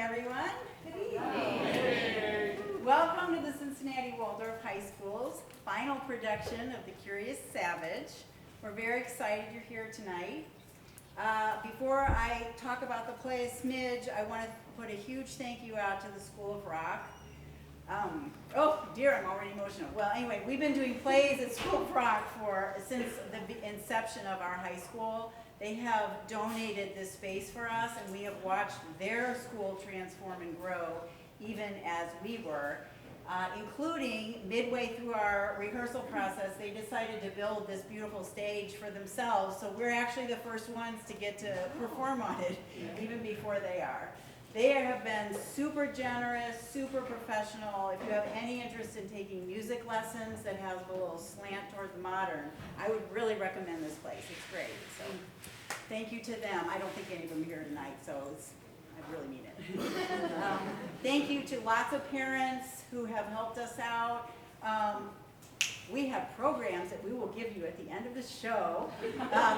everyone. Good evening. Welcome to the Cincinnati Waldorf High School's final production of The Curious Savage. We're very excited you're here tonight. Before I talk about the play a smidge, I want to put a huge thank you out to the School of Rock. Oh dear, I'm already emotional. Well, anyway, we've been doing plays at School of Rock since the inception of our high school. They have donated this space for us, and we have watched their school transform and grow even as we were. Including midway through our rehearsal process, they decided to build this beautiful stage for themselves, so we're actually the first ones to get to perform on it, even before they are. They have been super generous, super professional. If you have any interest in taking music lessons that has a little slant towards the modern, I would really recommend this place. It's great. So thank you to them. I don't think any of them are here tonight, so I really mean it. Thank you to lots of parents who have helped us out. We have programs that we will give you at the end of the show.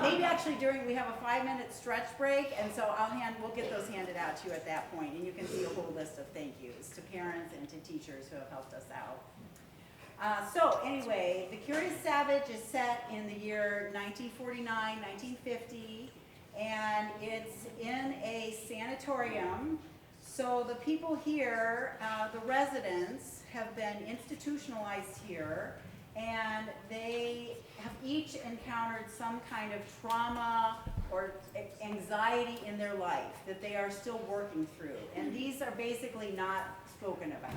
Maybe actually we have a 5-minute stretch break, and so we'll get those handed out to you at that point, and you can see a whole list of thank yous to parents and to teachers who have helped us out. So anyway, The Curious Savage is set in the year 1949, 1950, and it's in a sanatorium. So the people here, the residents, have been institutionalized here, and they have each encountered some kind of trauma or anxiety in their life that they are still working through. And these are basically not spoken about.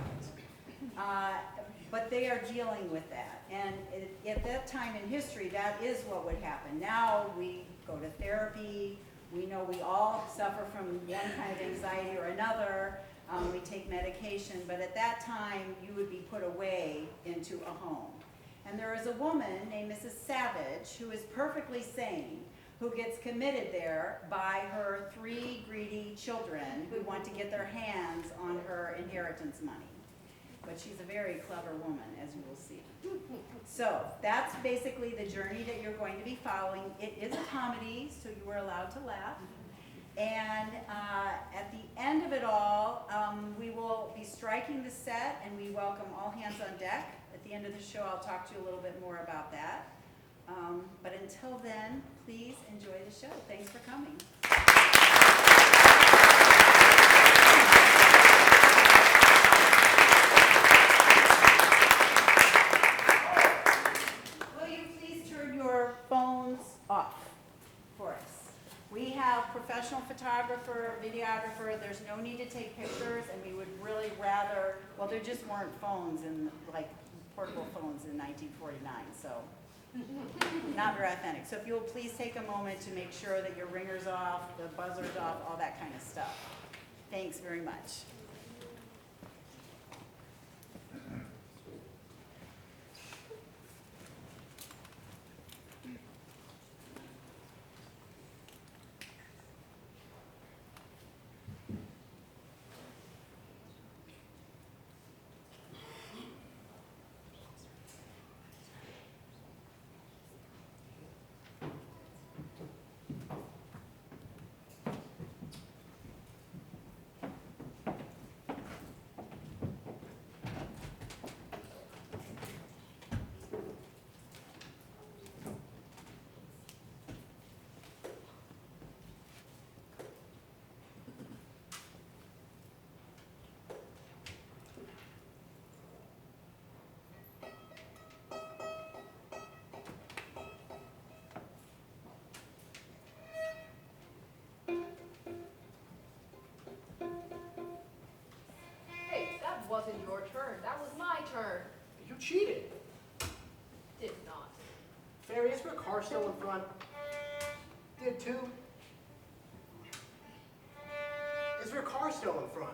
But they are dealing with that. And at that time in history, that is what would happen. Now we go to therapy. We know we all suffer from one kind of anxiety or another. We take medication. But at that time, you would be put away into a home. And there is a woman named Mrs. Savage who is perfectly sane, who gets committed there by her 3 greedy children who want to get their hands on her inheritance money. But she's a very clever woman, as you will see. So that's basically the journey that you're going to be following. It is a comedy, so you are allowed to laugh. And at the end of it all, we will be striking the set, and we welcome all hands on deck. At the end of the show, I'll talk to you a little bit more about that. But until then, please enjoy the show. Thanks for coming. Will you please turn your phones off for us? We have professional photographer, videographer. There's no need to take pictures, and we would really rather, well, there just weren't phones like portable phones in 1949, so not very authentic. So if you will please take a moment to make sure that your ringer's off, the buzzer's off, all that kind of stuff. Thanks very much. Wasn't your turn. That was my turn. You cheated. Did not. Fairy, is there a car still in front? Did too. Is there a car still in front?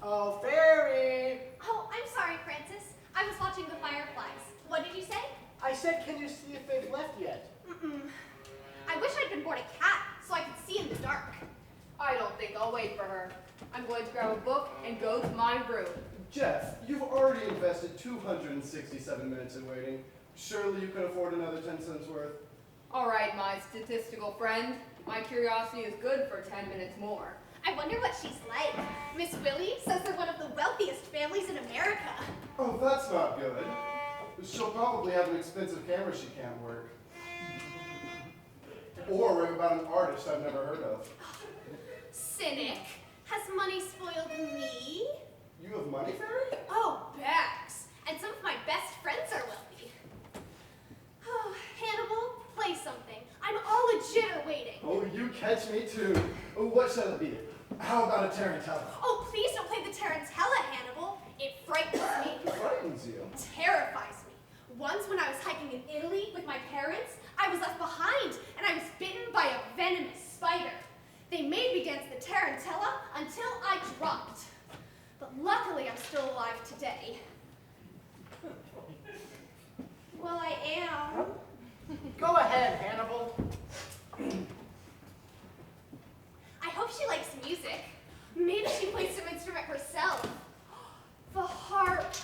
Oh, Fairy! Oh, I'm sorry, Francis. I was watching the fireflies. What did you say? I said, can you see if they've left yet? I wish I'd been born a cat so I could see in the dark. I don't think I'll wait for her. I'm going to grab a book and go to my room. Jeff, you've already invested 267 minutes in waiting. Surely you can afford another 10 cents worth. All right, my statistical friend. My curiosity is good for 10 minutes more. I wonder what she's like. Miss Willie says they're one of the wealthiest families in America. Oh, that's not good. She'll probably have an expensive camera she can't work. Or write about an artist I've never heard of. Cynic. Has money spoiled me? You have money, Fairy? Oh, bags. And some of my best friends are wealthy. Oh, Hannibal, play something. I'm all a jitter waiting. Oh, you catch me too. Oh, what shall it be? How about a tarantella? Oh, please don't play the tarantella, Hannibal. It frightens me. It frightens you. Terrifies me. Once when I was hiking in Italy with my parents, I was left behind and I was bitten by a venomous spider. They made me dance the tarantella until I dropped. But luckily I'm still alive today. Well, I am. Go ahead, Hannibal. I hope she likes music. Maybe she plays some instrument herself. The harp.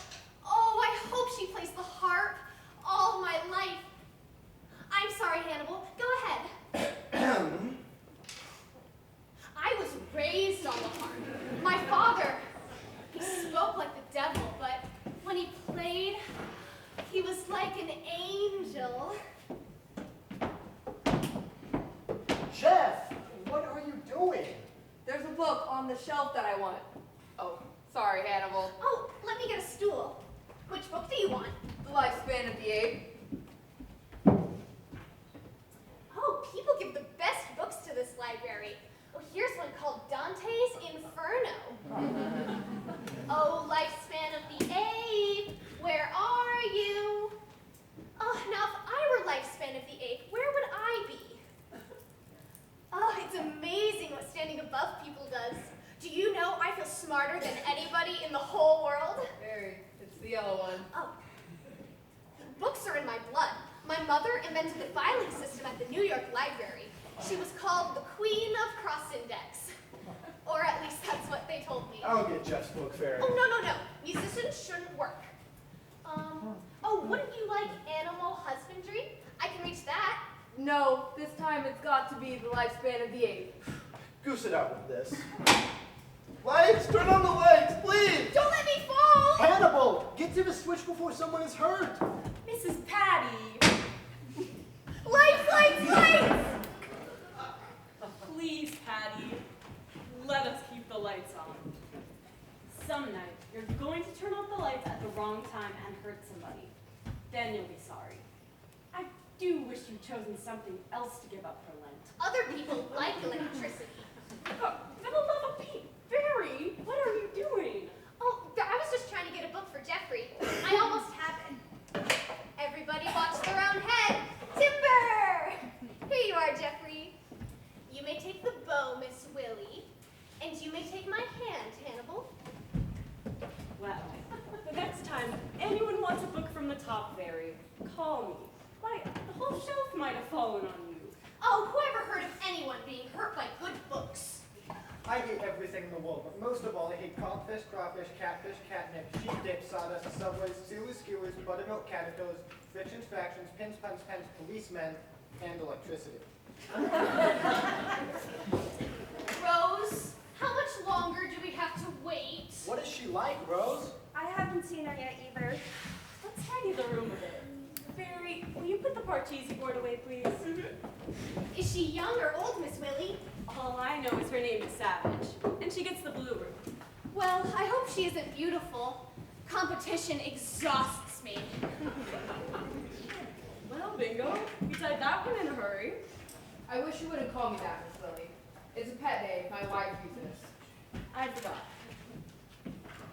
Oh, I hope she plays the harp all my life. I'm sorry, Hannibal. Go ahead. I was raised on the harp. My father, he spoke like the devil, but when he played, he was like an angel. Jeff, what are you doing? There's a book on the shelf that I want. Oh, sorry, Hannibal. Oh, let me get a stool. Which book do you want? The Lifespan of the Ape. Oh, people give the best books to this library. Oh, here's one called Dante's Inferno. Oh, lifespan of the ape, where are you? Oh, now if I were lifespan of the ape, where would I be? Oh, it's amazing what standing above people does. Do you know I feel smarter than anybody in the whole world? Very. It's the yellow one. Oh. Books are in my blood. My mother invented the filing system at the New York Library. She was called the Queen of Cross Index. Or at least that's what they told me. I'll get Jeff's book, Fairy. Oh, no. Musicians shouldn't work. Oh, wouldn't you like animal husbandry? I can reach that. No, this time it's got to be the Lifespan of the Ape. Goose it out with this. Lights! Turn on the lights, please! Don't let me fall! Hannibal, get to the switch before someone is hurt. Mrs. Patty, Lights! Please, Patty, let us keep the lights on. Some night, you're going to turn off the lights at the wrong time and hurt somebody. Then you'll be sorry. I do wish you'd chosen something else to give up for Lent. Other people like electricity. Oh, for the love of Pete, Barry, what are you doing? Oh, I was just trying to get a book for Jeffrey. I almost have it. Everybody watch their own head. Timber! Here you are, Jeffrey. You may take the bow, Miss Willie, and you may take my hand, Hannibal. Well, the next time anyone wants a book from the top, Barry, call me. Why, the whole shelf might have fallen on you. Oh, whoever heard of anyone being hurt by good books? I hate everything in the world, but most of all, I hate codfish, crawfish, catfish, catnip, sheep dip, sawdust, subways, sealers, skewers, buttermilk caterpillars, frictions, fractions, pins, puns, pens, policemen, and electricity. Rose, how much longer do we have to wait? What is she like, Rose? I haven't seen her yet either. Let's tidy the room a bit. Barry, will you put the Parcheesi board away, please? Is she young or old, Miss Willie? All I know is her name is Savage, and she gets the blue room. Well, I hope she isn't beautiful. Competition exhausts me. Well, bingo, you tied that one in a hurry. I wish you wouldn't call me that, Miss Lily. It's a pet name. My wife uses. I forgot.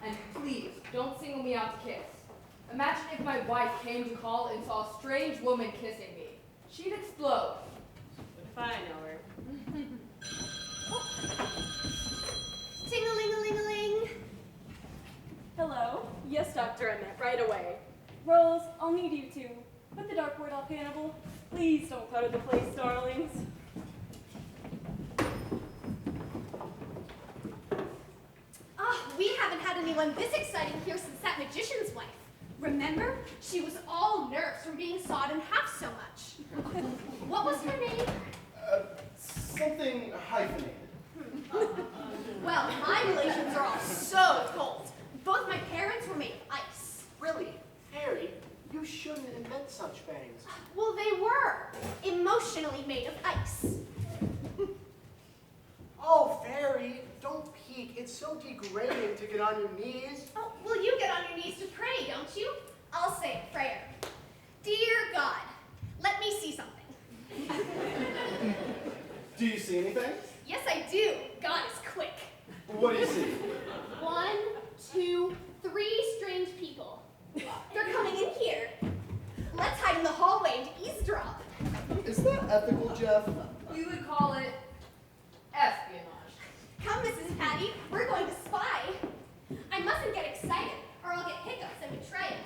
And please, don't single me out to kiss. Imagine if my wife came to call and saw a strange woman kissing me. She'd explode. If I know her. Ting-a-ling-a-ling-a-ling. Hello? Yes, Dr. Emmett, right away. Rose, I'll need you to. Put the dartboard up, Hannibal. Please don't clutter the place, darlings. We haven't had anyone this exciting here since that magician's wife. Remember? She was all nerves from being sawed in half so much. What was her name? Something hyphenated. Well, my relations are all so cold. Both my parents were made of ice. Really? Harry, you shouldn't invent such things. Well, they were emotionally made of ice. Oh, Fairy, don't peek. It's so degrading to get on your knees. Oh, well, you get on your knees to pray, don't you? I'll say a prayer. Dear God, let me see something. Do you see anything? Yes, I do. God is quick. What do you see? 1, 2, 3 strange people. They're coming in here. Let's hide in the hallway and eavesdrop. Is that ethical, Jeff? We would call it espionage. Come, Mrs. Patty, we're going to spy. I mustn't get excited, or I'll get hiccups and betray us.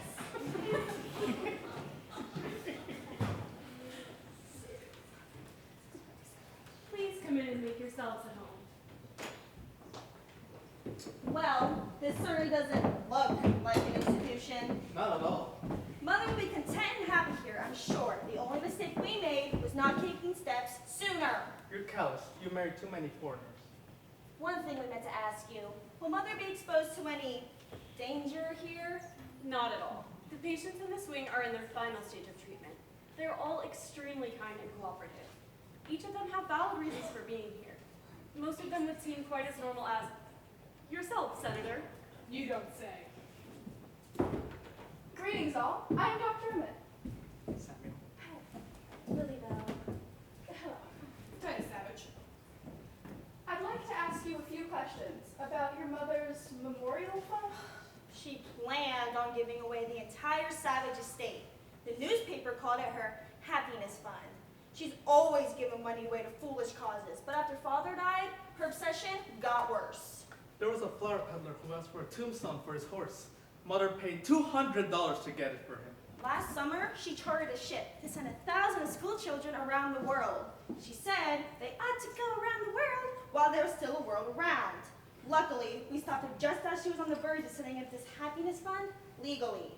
Please come in and make yourselves at home. Well, this certainly doesn't look like an institution. Not at all. Mother will be content and happy here, I'm sure. The only mistake we made was not taking steps sooner. You're callous. You married too many foreigners. One thing we meant to ask you, will Mother be exposed to any danger here? Not at all. The patients in this wing are in their final stage of treatment. They're all extremely kind and cooperative. Each of them have valid reasons for being here. Most of them would seem quite as normal as yourself, Senator. You don't say. Greetings, all. I am Dr. Emmett. Samuel. Lily Bell. Titus Savage. I'd like to ask you a few questions about your mother's memorial fund. She planned on giving away the entire Savage estate. The newspaper called it her happiness fund. She's always given money away to foolish causes, but after Father died, her obsession got worse. There was a flower peddler who asked for a tombstone for his horse. Mother paid $200 to get it for him. Last summer, she chartered a ship to send 1,000 school children around the world. She said they ought to go around the world while there was still a world around. Luckily, we stopped her just as she was on the verge of setting up this happiness fund legally.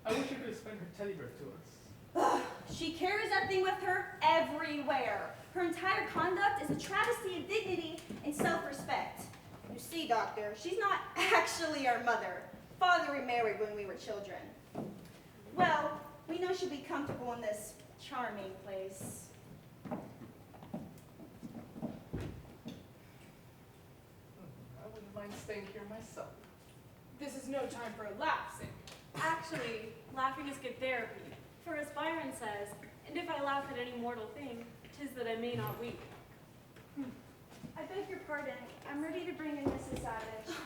I wish you could explain her teddy bear to us. Ugh, she carries that thing with her everywhere. Her entire conduct is a travesty of dignity and self-respect. You see, Doctor, she's not actually our mother. Father remarried when we were children. Well, we know she'll be comfortable in this charming place. I wouldn't mind staying here myself. This is no time for a laugh, Sam. Actually, laughing is good therapy. For as Byron says, and if I laugh at any mortal thing, 'tis that I may not weep. I beg your pardon. I'm ready to bring in Mrs. Savage.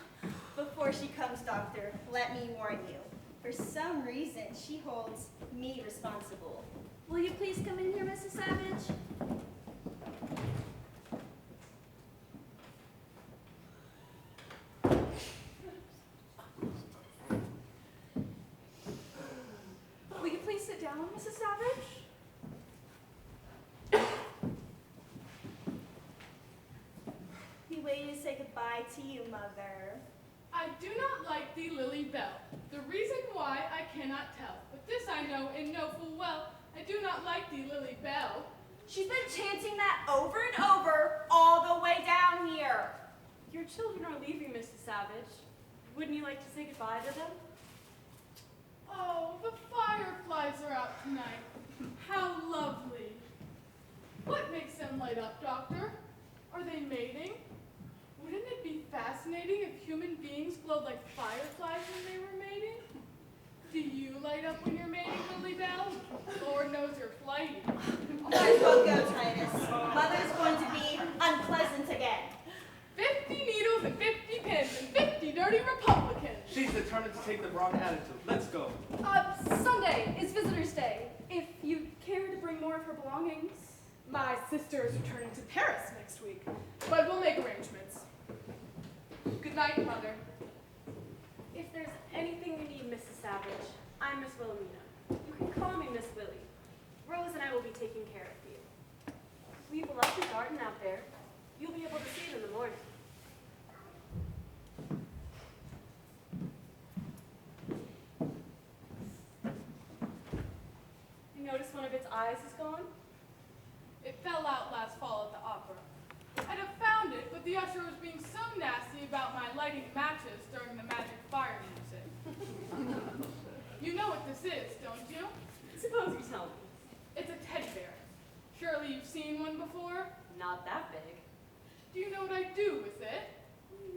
Before she comes, Doctor, let me warn you. For some reason, she holds me responsible. Will you please come in here, Mrs. Savage? Will you please sit down, Mrs. Savage? We waited to say goodbye to you, Mother. I do not like thee, Lily Bell. The reason why I cannot tell, but this I know and know full well. I do not like thee, Lily Bell. She's been chanting that over and over all the way down here. Your children are leaving, Mrs. Savage. Wouldn't you like to say goodbye to them? Oh, the fireflies are out tonight. How lovely. What makes them light up, Doctor? Are they mating? Wouldn't it be fascinating if human beings glowed like fireflies when they were mating? Do you light up when you're mating, Lily Bell? Lord knows you're flighty. Might as well go, Titus. Mother's going to be unpleasant again. 50 needles and 50 pins and 50 dirty Republicans. She's determined to take the wrong attitude. Let's go. Sunday is Visitor's Day. If you care to bring more of her belongings. My sister is returning to Paris next week, but we'll make arrangements. Good night, Mother. If there's anything you need, Mrs. Savage, I'm Miss Wilhelmina. You can call me Miss Willie. Rose and I will be taking care of you. We have a lovely garden out there. You'll be able to see it in the morning. You notice one of its eyes is gone? It fell out last fall at the opera. I the usher was being so nasty about my lighting matches during the magic fire music. You know what this is, don't you? Suppose you tell me. It's a teddy bear. Surely you've seen one before? Not that big. Do you know what I do with it?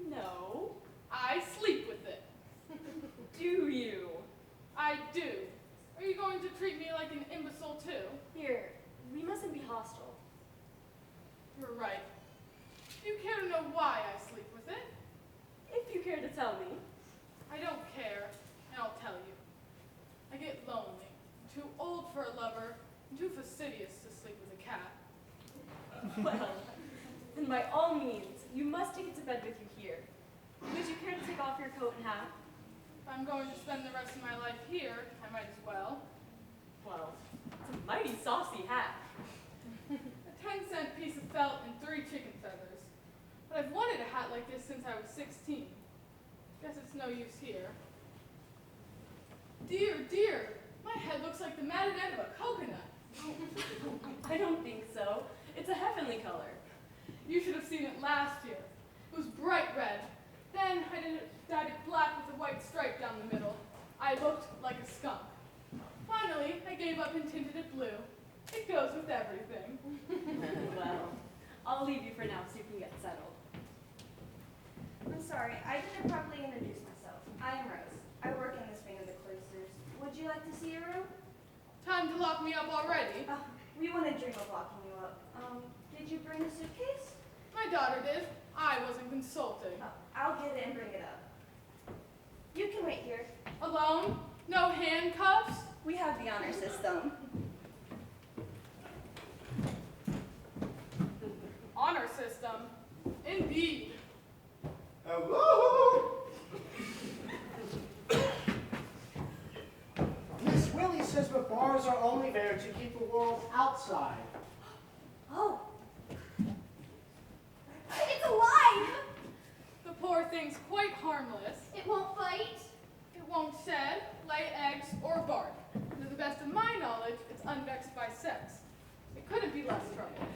No. I sleep with it. Do you? I do. Are you going to treat me like an imbecile too? Here, we mustn't be hostile. You're right. Do you care to know why I sleep with it? If you care to tell me. I don't care, and I'll tell you. I get lonely. I'm too old for a lover, and too fastidious to sleep with a cat. Well, then by all means, you must take it to bed with you here. Would you care to take off your coat and hat? If I'm going to spend the rest of my life here, I might as well. Well, it's a mighty saucy hat. A 10-cent piece of felt and 3 chicken feathers. But I've wanted a hat like this since I was 16. Guess it's no use here. Dear, dear, my head looks like the matted end of a coconut. I don't think so. It's a heavenly color. You should have seen it last year. It was bright red. Then I dyed it black with a white stripe down the middle. I looked like a skunk. Finally, I gave up and tinted it blue. It goes with everything. Well, I'll leave you for now so you can get settled. I'm sorry, I didn't properly introduce myself. I am Rose. I work in this wing of the cloisters. Would you like to see a room? Time to lock me up already. We wouldn't dream of locking you up. Did you bring a suitcase? My daughter did. I wasn't consulting. I'll get it and bring it up. You can wait here. Alone? No handcuffs? We have the honor system. Honor system? Indeed. Hello? Miss Willie says the bars are only there to keep the world outside. Oh. It's alive! The poor thing's quite harmless. It won't fight. It won't shed, lay eggs, or bark. To the best of my knowledge, it's unvexed by sex. It couldn't be less trouble.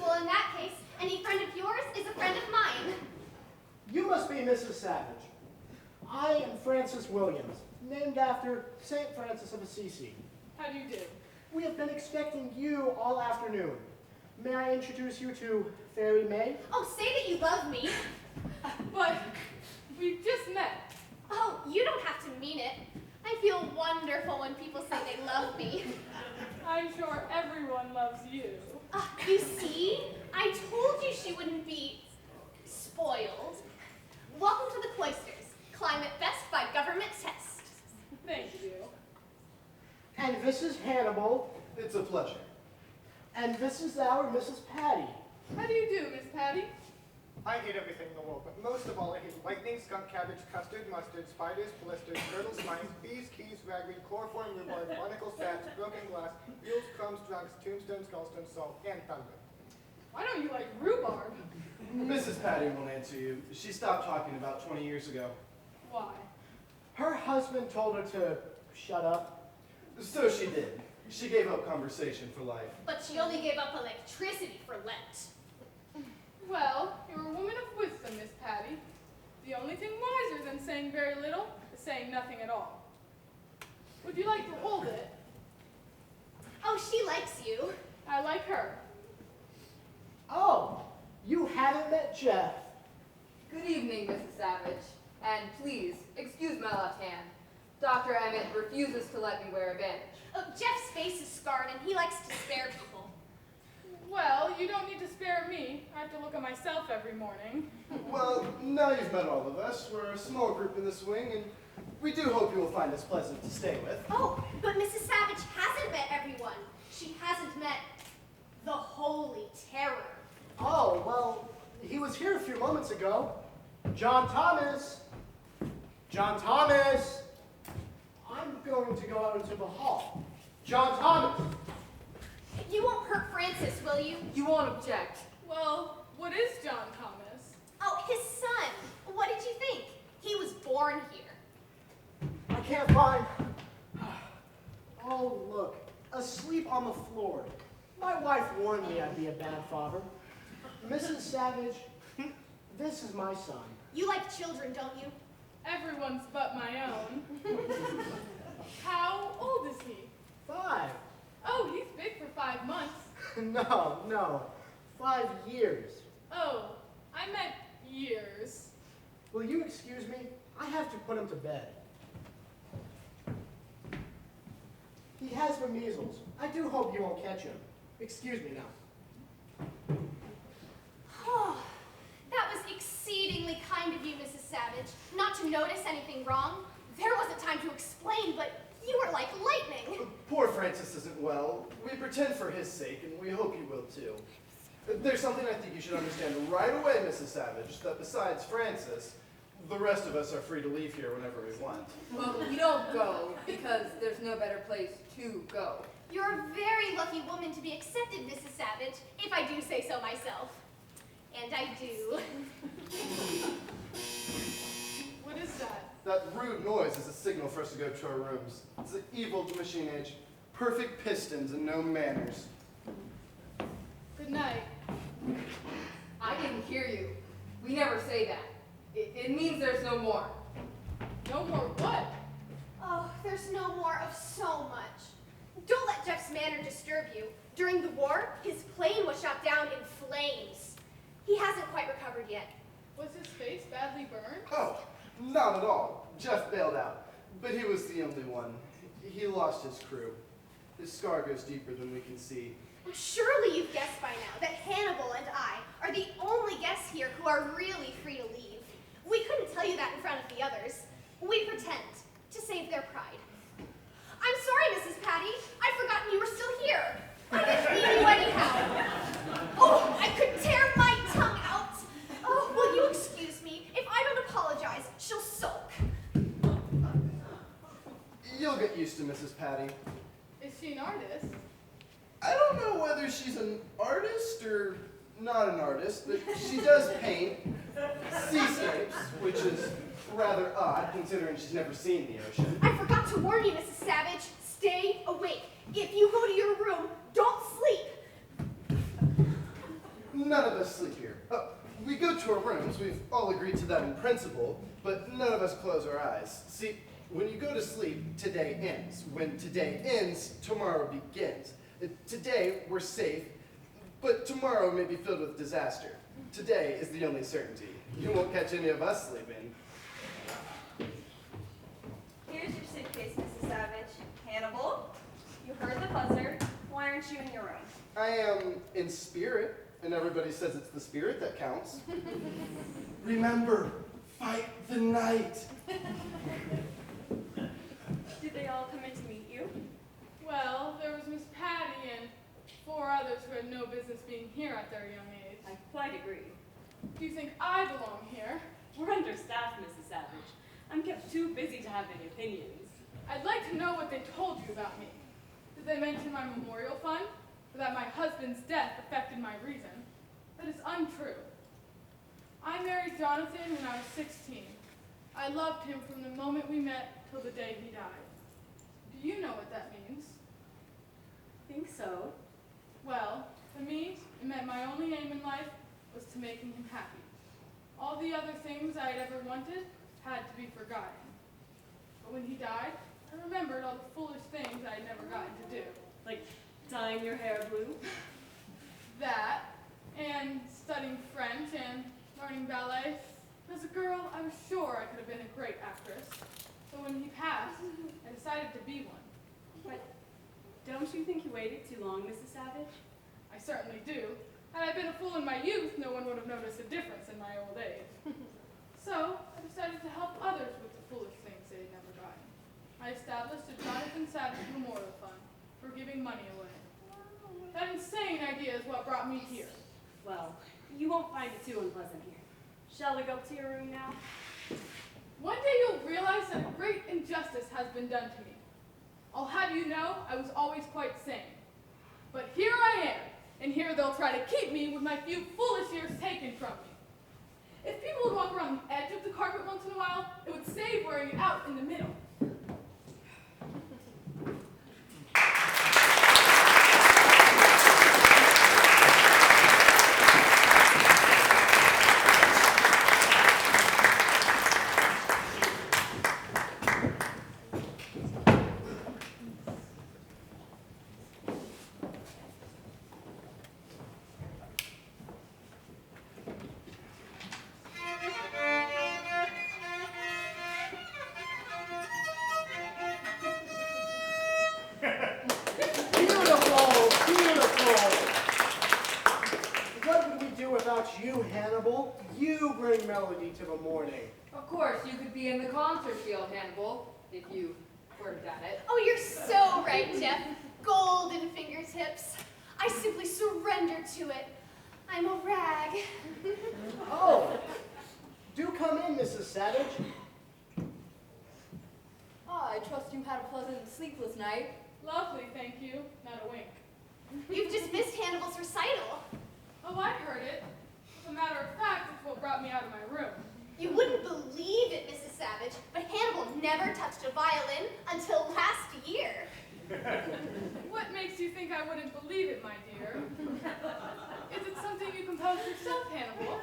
Well, in that case, any friend of yours is a friend of mine. You must be Mrs. Savage. I am Francis Williams, named after St. Francis of Assisi. How do you do? We have been expecting you all afternoon. May I introduce you to Fairy May? Oh, say that you love me. But we've just met. Oh, you don't have to mean it. I feel wonderful when people say they love me. I'm sure everyone loves you. You see? I told you she wouldn't be spoiled. Welcome to the cloisters. Climate best by government test. Thank you. And this is Hannibal. It's a pleasure. And this is our Mrs. Patty. How do you do, Miss Patty? I hate everything in the world, but most of all I hate lightning, skunk cabbage, custard, mustard, spiders, blisters, turtles, mice, bees, keys, ragweed, chloroform, rhubarb, barnacles, bats, broken glass, mules, crumbs, drunks, tombstones, gallstones, salt, and thunder. Why don't you like rhubarb? Mrs. Patty won't answer you. She stopped talking about 20 years ago. Why? Her husband told her to shut up. So she did. She gave up conversation for life. But she only gave up electricity for Lent. Well, you're a woman of wisdom, Miss Patty. The only thing wiser than saying very little is saying nothing at all. Would you like to hold it? Oh, she likes you. I like her. Oh, you haven't met Jeff. Good evening, Mrs. Savage. And please, excuse my left hand. Dr. Emmett refuses to let me wear a bandage. Oh, Jeff's face is scarred and he likes to spare people. Well, you don't need to spare me. I have to look at myself every morning. Well, now you've met all of us. We're a small group in this wing, and we do hope you will find us pleasant to stay with. Oh, but Mrs. Savage hasn't met everyone. She hasn't met the Holy Terror. Oh, well, he was here a few moments ago. John Thomas! John Thomas! I'm going to go out into the hall. John Thomas! You won't hurt Francis, will you? You won't object. Well, what is John Thomas? Oh, his son. What did you think? He was born here. I can't find... Oh, look. Asleep on the floor. My wife warned me I'd be a bad father. Mrs. Savage, This is my son. You like children, don't you? Everyone's but my own. How old is he? 5. Oh, he's big for 5 months. No. 5 years. Oh, I meant years. Will you excuse me? I have to put him to bed. He has the measles. I do hope you won't catch him. Excuse me now. Oh, that was exceedingly kind of you, Mrs. Savage, not to notice anything wrong. There wasn't time to explain, but you were like lightning. Poor Francis isn't well. We pretend for his sake, and we hope you will too. There's something I think you should understand right away, Mrs. Savage, that besides Francis, the rest of us are free to leave here whenever we want. Well, we don't go because there's no better place to go. You're a very lucky woman to be accepted, Mrs. Savage, if I do say so myself. And I do. What is that? That rude noise is a signal for us to go to our rooms. It's the evil machine age. Perfect pistons and no manners. Good night. I didn't hear you. We never say that. It means there's no more. No more what? Oh, there's no more of so much. Don't let Jeff's manner disturb you. During the war, his plane was shot down in flames. He hasn't quite recovered yet. Was his face badly burned? Oh, not at all. Jeff bailed out, but he was the only one. He lost his crew. His scar goes deeper than we can see. Surely you've guessed by now that Hannibal and I are the only guests here who are really free to leave. We couldn't tell you that in front of the others. We pretend to save their pride. I'm sorry, Mrs. Patty. I'd forgotten you were still here. I didn't mean you anyhow. Oh, I could tear my tongue out. Oh, will you excuse me? If I don't apologize, she'll sulk. You'll get used to Mrs. Patty. Is she an artist? I don't know whether she's an artist or not an artist, but she does paint seascapes, which is rather odd considering she's never seen the ocean. I forgot to warn you, Mrs. Savage. Stay awake. If you go to your room, don't sleep. None of us sleep here. We go to our rooms, we've all agreed to that in principle, but none of us close our eyes. See, when you go to sleep, today ends. When today ends, tomorrow begins. Today, we're safe, but tomorrow may be filled with disaster. Today is the only certainty. You won't catch any of us sleeping. Here's your suitcase, Mrs. Savage. Hannibal, you heard the buzzer. Why aren't you in your room? I am in spirit, and everybody says it's the spirit that counts. Remember, fight the night. Did they all come in to meet you? Well, there was Miss Patty and 4 others who had no business being here at their young age. I quite agree. Do you think I belong here? We're understaffed, Mrs. Savage. I'm kept too busy to have any opinions. I'd like to know what they told you about me. Did they mention my memorial fund? Or that my husband's death affected my reason? That is untrue. I married Jonathan when I was 16. I loved him from the moment we met till the day he died. Do you know what that means? Think so. Well, for me, it meant my only aim in life was to making him happy. All the other things I had ever wanted had to be forgotten. But when he died, I remembered all the foolish things I had never gotten to do. Like dyeing your hair blue? That, and studying French and learning ballet. As a girl, I was sure I could have been a great actress. But when he passed, I decided to be one. But don't you think you waited too long, Mrs. Savage? I certainly do. Had I been a fool in my youth, no one would have noticed a difference in my old age. So, I decided to help others with the foolish things they had never gotten. I established a Jonathan Savage Memorial Fund for giving money away. That insane idea is what brought me here. Well, you won't find it too unpleasant here. Shall we go up to your room now? One day you'll realize that a great injustice has been done to me. I'll have you know I was always quite sane. But here I am, and here they'll try to keep me with my few foolish years taken from me. If people would walk around the edge of the carpet once in a while, it would save wearing it out in the middle. Hannibal, you bring melody to the morning. Of course, you could be in the concert field, Hannibal, if you worked at it. Oh, you're so right, Jeff. Golden fingertips. I simply surrender to it. I'm a rag. Oh, do come in, Mrs. Savage. I trust you had a pleasant sleepless night. Lovely, thank you. Not a wink. You've just missed Hannibal's recital. Oh, I heard it. As a matter of fact, it's what brought me out of my room. You wouldn't believe it, Mrs. Savage, but Hannibal never touched a violin until last year. What makes you think I wouldn't believe it, my dear? Is it something you composed yourself, Hannibal?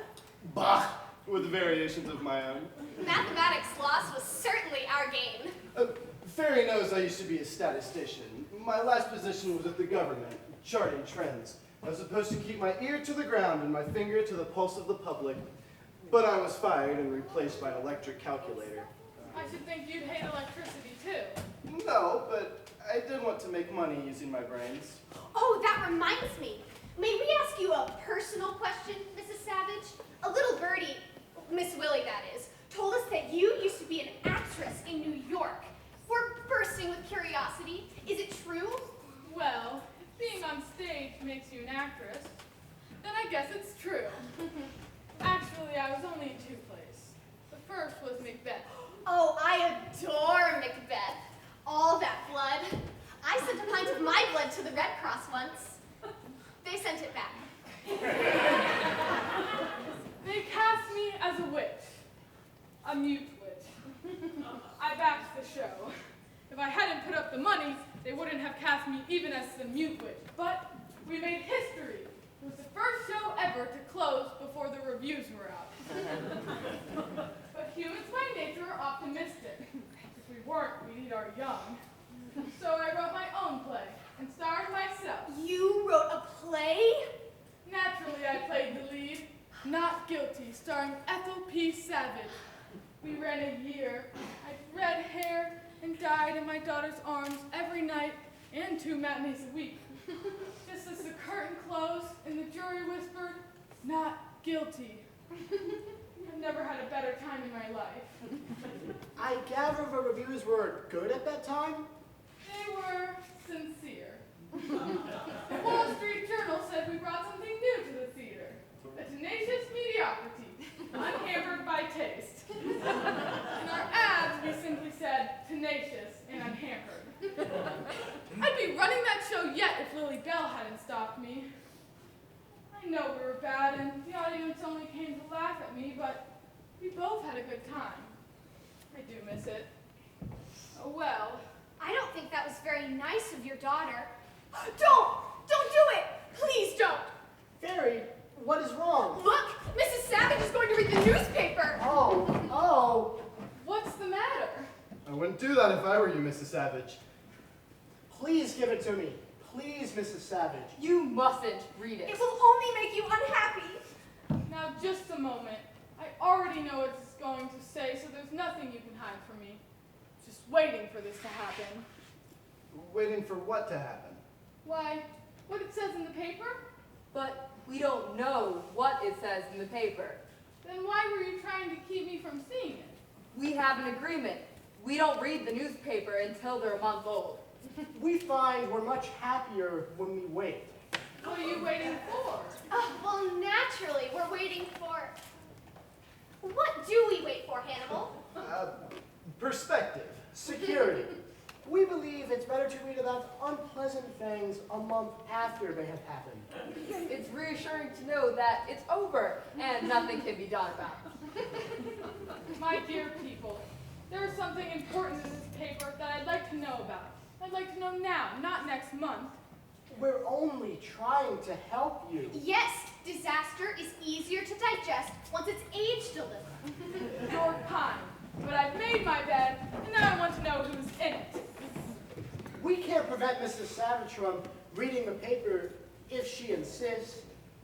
Bah! With variations of my own. Mathematics loss was certainly our gain. Fairy knows I used to be a statistician. My last position was at the government, charting trends. I was supposed to keep my ear to the ground and my finger to the pulse of the public, but I was fired and replaced by an electric calculator. I should think you'd hate electricity, too. No, but I did want to make money using my brains. Oh, that reminds me. May we ask you a personal question, Mrs. Savage? A little birdie, Miss Willie that is, told us that you used to be an actress in New York. We're bursting with curiosity. Is it true? Well, if being on stage makes you an actress, then I guess it's true. Actually, I was only in two plays. The first was Macbeth. Oh, I adore Macbeth. All that blood. I sent a pint of my blood to the Red Cross once. They sent it back. They cast me as a witch. A mute witch. I backed the show. If I hadn't put up the money, they wouldn't have cast me even as the mute witch. But we made history. It was the first show ever to close before the reviews were out. But humans by nature are optimistic. If we weren't, we'd eat our young. So I wrote my own play and starred myself. You wrote a play? Naturally, I played the lead. Not Guilty, starring Ethel P. Savage. We ran a year. I had red hair and died in my daughter's arms every night and 2 matinees a week. Just as the curtain closed and the jury whispered, "Not guilty." I've never had a better time in my life. I gather the reviews were good at that time? They were sincere. The Wall Street Journal said we brought something new to the theater. A tenacious mediocrity, unhampered by taste. In our ads, we simply said, tenacious and unhampered. I'd be running that show yet if Lily Bell hadn't stopped me. I know we were bad and the audience only came to laugh at me, but we both had a good time. I do miss it. Oh well. I don't think that was very nice of your daughter. Don't do it! Please don't! Fairy, what is wrong? Look, Mrs. Savage is going to read the newspaper. Oh. What's the matter? I wouldn't do that if I were you, Mrs. Savage. Please give it to me. Please, Mrs. Savage. You mustn't read it. It will only make you unhappy. Now just a moment. I already know what it's going to say, so there's nothing you can hide from me. Just waiting for this to happen. Waiting for what to happen? Why, what it says in the paper? But we don't know what it says in the paper. Then why were you trying to keep me from seeing it? We have an agreement. We don't read the newspaper until they're a month old. We find we're much happier when we wait. What are you waiting for? Oh, well, naturally, we're waiting for... What do we wait for, Hannibal? Perspective. Security. We believe it's better to read about unpleasant things a month after they have happened. It's reassuring to know that it's over and nothing can be done about it. My dear people, there is something important in this paper that I'd like to know about. I'd like to know now, not next month. We're only trying to help you. Yes, disaster is easier to digest once it's aged a little. You're kind, but I've made my bed, and now I want to know who's in it. We can't prevent Mrs. Savage from reading the paper if she insists.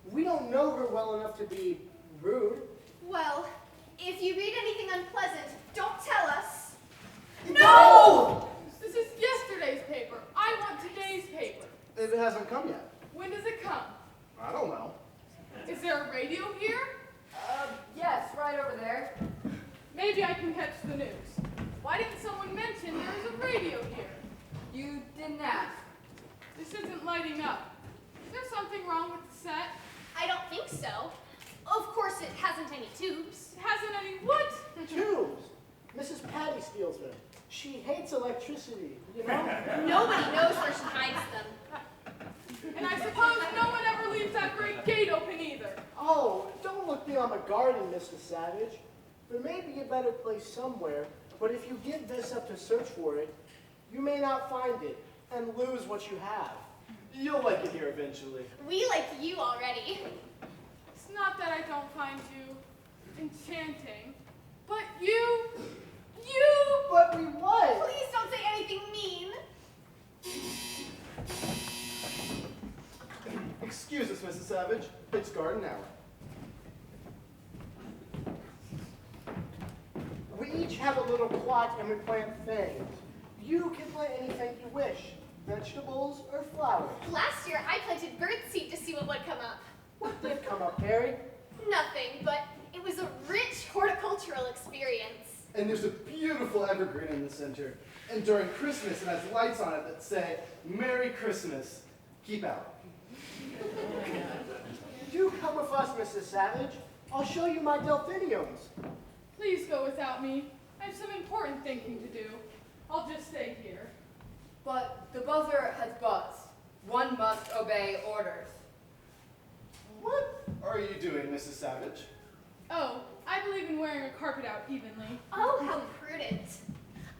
We don't know her well enough to be rude. Well, if you read anything unpleasant, don't tell us. No! This is yesterday's paper. I want today's paper. If it hasn't come yet. When does it come? I don't know. Is there a radio here? maybe I can catch the news. Why didn't someone mention there is a radio here? You didn't ask. This isn't lighting up. Is there something wrong with the set? I don't think so. Of course, it hasn't any tubes. It hasn't any what? Tubes. Mrs. Patty steals them. She hates electricity, you know? Nobody knows where she hides them. And I suppose no one ever leaves that great gate open either. Oh, don't look beyond the garden, Mr. Savage. There may be a better place somewhere, but if you give this up to search for it, you may not find it and lose what you have. You'll like it here eventually. We like you already. It's not that I don't find you enchanting, but you... But we what? Please don't say anything mean. Excuse us, Mrs. Savage. It's garden hour. We each have a little plot and we plant things. You can plant anything you wish, vegetables or flowers. Last year, I planted birdseed to see what would come up. What did come up, Harry? Nothing, but it was a rich horticultural experience. And there's a beautiful evergreen in the center. And during Christmas, it has lights on it that say, Merry Christmas. Keep out. Do come with us, Mrs. Savage. I'll show you my delphiniums. Please go without me. I have some important thinking to do. I'll just stay here. But the buzzer has buzzed. One must obey orders. What are you doing, Mrs. Savage? Oh, I believe in wearing a carpet out evenly. Oh, how prudent.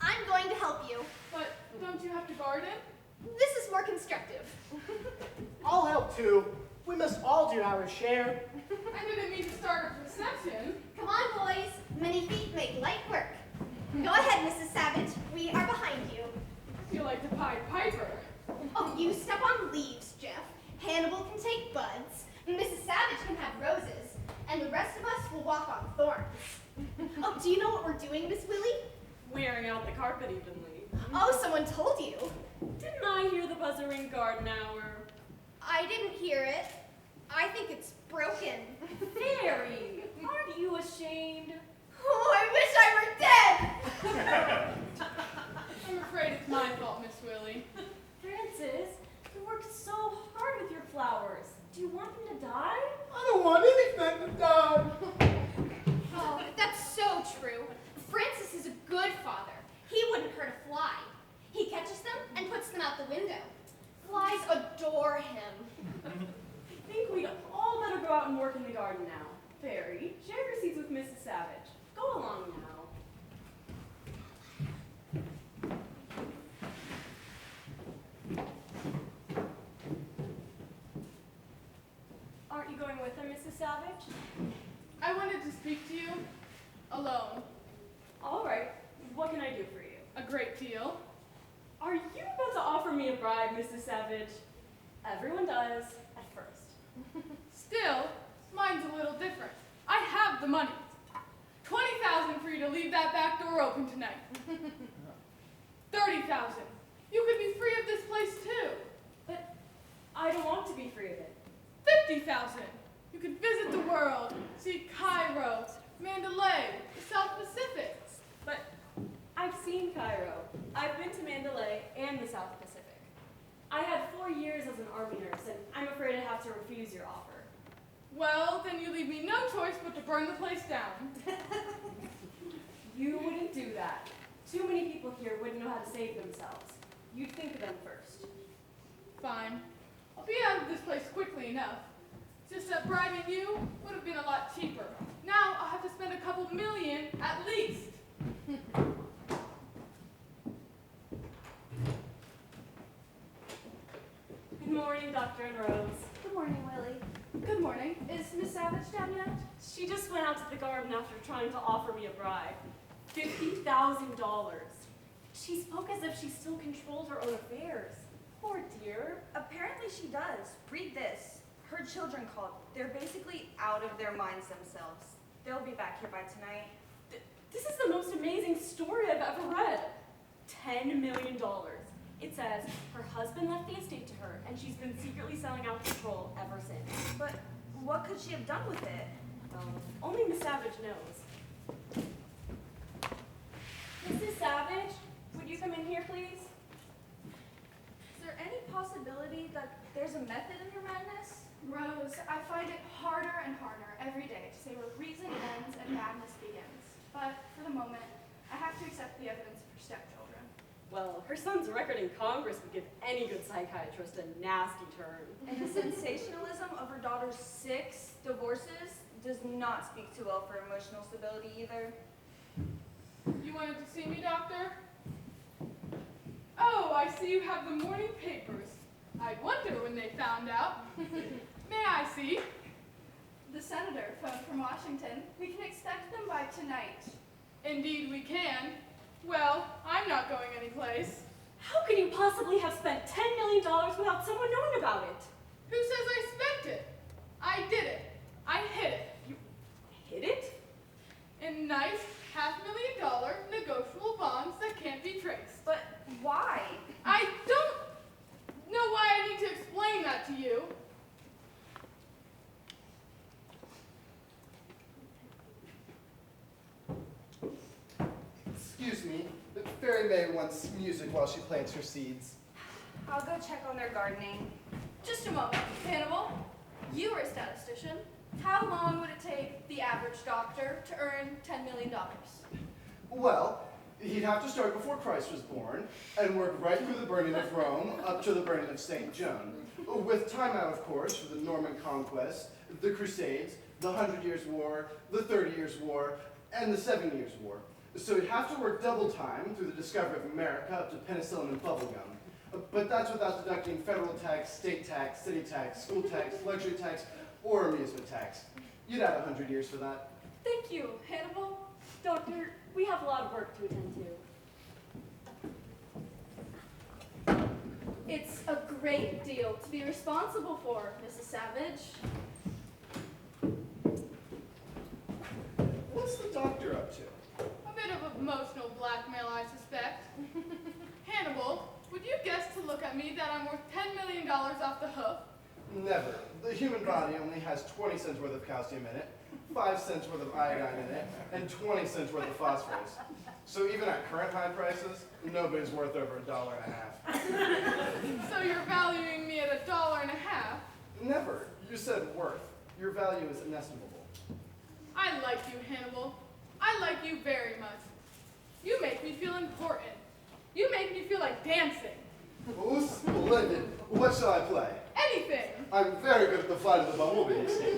I'm going to help you. But don't you have to garden? This is more constructive. I'll help too. We must all do our share. I didn't mean to start a procession. Come on, boys. Many feet make light work. Go ahead, Mrs. Savage. We are behind you. I feel like the Pied Piper. Oh, you step on leaves, Jeff. Hannibal can take buds. Mrs. Savage can have roses. And the rest of us will walk on thorns. Oh, do you know what we're doing, Miss Willie? Wearing out the carpet evenly. Oh, someone told you. Didn't I hear the buzzer ring garden hour? I didn't hear it. I think it's broken. Fairy, aren't you ashamed? Oh, I wish I were dead! I'm afraid it's my fault, Miss Willie. Francis, you worked so hard with your flowers. Do you want them to die? I don't want anything to die. Oh, that's so true. Francis is a good father. He wouldn't hurt a fly. He catches them and puts them out the window. Flies adore him. I think we'd all better go out and work in the garden now. Fairy, share your seats with Mrs. Savage. Go along now. Aren't you going with them, Mrs. Savage? I wanted to speak to you alone. All right. What can I do for you? A great deal. Are you about to offer me a bribe, Mrs. Savage? Everyone does at first. Still, mine's a little different. I have the money. 20,000 for you to leave that back door open tonight. 30,000. You could be free of this place too. But I don't want to be free of it. 50,000. You could visit the world, see Cairo, Mandalay, the South Pacific. But I've seen Cairo. I've been to Mandalay and the South Pacific. I had 4 years as an army nurse, and I'm afraid I have to refuse your offer. Well, then you leave me no choice but to burn the place down. You wouldn't do that. Too many people here wouldn't know how to save themselves. You'd think of them first. Fine. I'll be out of this place quickly enough. Just that bribing you would have been a lot cheaper. Now I'll have to spend a couple million at least. Good morning, Doctor and Rose. Good morning, Willie. Good morning. Is Miss Savage down yet? She just went out to the garden after trying to offer me a bribe. $50,000. She spoke as if she still controlled her own affairs. Poor dear. Apparently she does. Read this. Her children called. They're basically out of their minds themselves. They'll be back here by tonight. This is the most amazing story I've ever read. $10 million. It says her husband left the estate to her, and she's been secretly selling out control ever since. But what could she have done with it? Only Miss Savage knows. There's a method in your madness? Rose, I find it harder and harder every day to say where reason ends and madness begins. But for the moment, I have to accept the evidence for stepchildren. Well, her son's record in Congress would give any good psychiatrist a nasty turn. And the sensationalism of her daughter's 6 divorces does not speak too well for emotional stability either. You wanted to see me, Doctor? Oh, I see you have the morning papers. I wonder when they found out. May I see? The senator phoned from Washington. We can expect them by tonight. Indeed we can. Well, I'm not going anyplace. How can you possibly have spent $10 million without someone knowing about it? Who says I spent it? I did it. I hid it. You hid it? In nice $500,000 negotiable bonds that can't be traced. But why? I don't know why I need to explain that to you. Excuse me, but Fairy May wants music while she plants her seeds. I'll go check on their gardening. Just a moment. Hannibal, you are a statistician. How long would it take the average doctor to earn $10 million? Well, he'd have to start before Christ was born and work right through the burning of Rome up to the burning of St. Joan. With time out, of course, for the Norman Conquest, the Crusades, the 100 Years' War, the 30 Years' War, and the 7 Years' War. So he'd have to work double time through the discovery of America up to penicillin and bubblegum. But that's without deducting federal tax, state tax, city tax, school tax, luxury tax, or amusement tax. You'd have 100 years for that. Thank you, Hannibal. Doctor, we have a lot of work to attend to. It's a great deal to be responsible for, Mrs. Savage. What's the doctor up to? A bit of emotional blackmail, I suspect. Hannibal, would you guess to look at me that I'm worth $10 million off the hoof? Never. The human body only has 20 cents worth of calcium in it, 5 cents worth of iodine in it, and 20 cents worth of phosphorus. So even at current high prices, nobody's worth over $1.50. So you're valuing me at $1.50? Never. You said worth. Your value is inestimable. I like you, Hannibal. I like you very much. You make me feel important. You make me feel like dancing. Oh, splendid. What shall I play? Anything. I'm very good at the flight of the bumblebee, you see.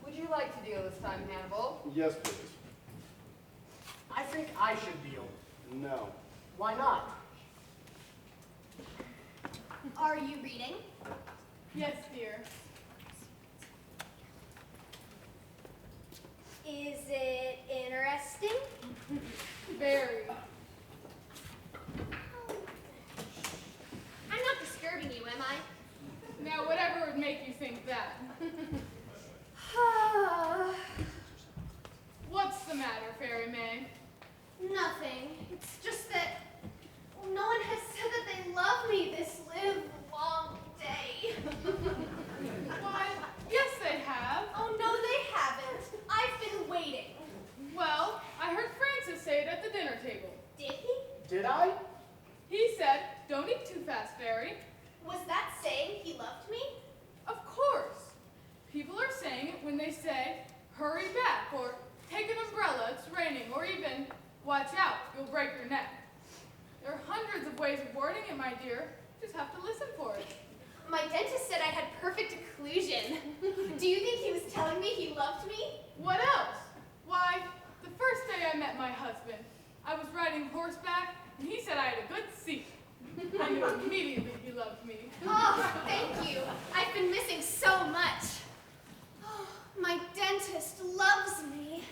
Would you like to deal this time, Hannibal? Yes, please. I think I should deal. No. Why not? Are you reading? Yes, dear. Is it interesting? Very. I'm not disturbing you, am I? Now, whatever would make you think that? What's the matter, Fairy May? Nothing. It's just that no one has said that they love me this live long day. Why, yes they have. Oh, no, they haven't. I've been waiting. Well, I heard Francis say it at the dinner table. Did he? Did I? He said, don't eat too fast, Fairy. Was that saying he loved me? Of course. People are saying it when they say, hurry back, or take an umbrella, it's raining, or even, watch out, you'll break your neck. There are hundreds of ways of wording it, my dear. Just have to listen for it. My dentist said I had perfect occlusion. Do you think he was telling me he loved me? What else? Why, the first day I met my husband, I was riding horseback, and he said I had a good seat. I knew immediately he loved me. Oh, thank you. I've been missing so much. Oh, my dentist loves me.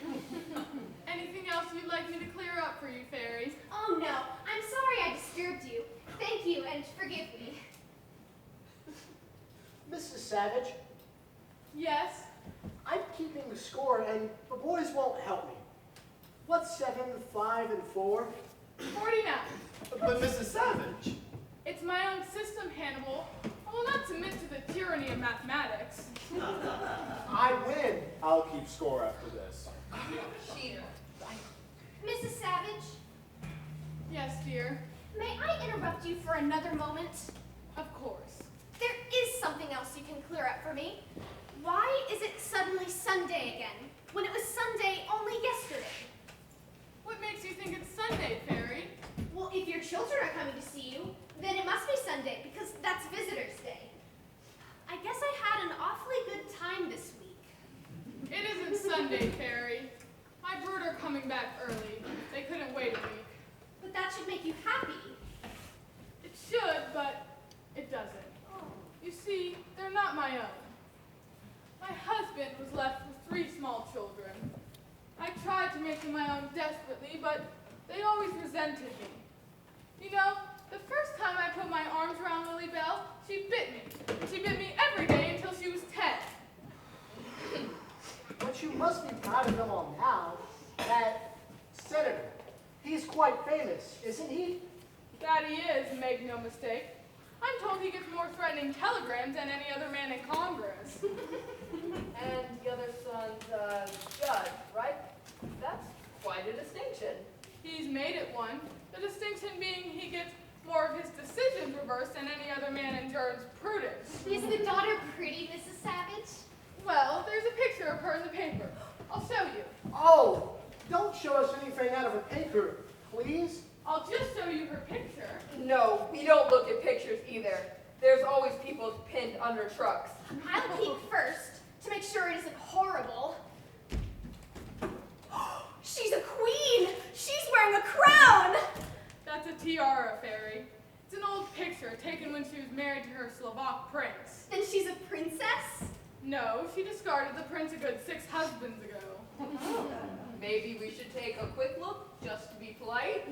Anything else you'd like me to clear up for you, Fairy? Oh, no. I'm sorry I disturbed you. Thank you, and forgive me. Mrs. Savage, Yes? I'm keeping score, and the boys won't help me. What's 7, 5, and 4? 49. But Mrs. Savage. It's my own system, Hannibal. I will not submit to the tyranny of mathematics. I win. I'll keep score after this. Mrs. Savage, Yes, dear. may I interrupt you for another moment? Of course. There is something else you can clear up for me. Why is it suddenly Sunday again, when it was Sunday only yesterday? What makes you think it's Sunday, Fairy? Well, if your children are coming to see you, then it must be Sunday, because that's Visitor's Day. I guess I had an awfully good time this week. It isn't Sunday, Fairy. My brood are coming back early. They couldn't wait a week. But that should make you happy. It should, but it doesn't. You see, they're not my own. My husband was left with 3 small children. I tried to make them my own desperately, but they always resented me. You know, the first time I put my arms around Lily Bell, she bit me. And she bit me every day until she was 10. But you must be proud of them all now. That senator, he's quite famous, isn't he? That he is, make no mistake. I'm told he gets more threatening telegrams than any other man in Congress. And the other son's judge, right? That's quite a distinction. He's made it one. The distinction being he gets more of his decisions reversed than any other man in jurisprudence. Is the daughter pretty, Mrs. Savage? Well, there's a picture of her in the paper. I'll show you. Oh, don't show us anything out of a paper, please. I'll just show you her picture. No, we don't look at pictures either. There's always people pinned under trucks. I'll peek first to make sure it isn't horrible. She's a queen! She's wearing a crown! That's a tiara, Fairy. It's an old picture taken when she was married to her Slovak prince. Then she's a princess? No, she discarded the prince a good 6 husbands ago. Maybe we should take a quick look, just to be polite.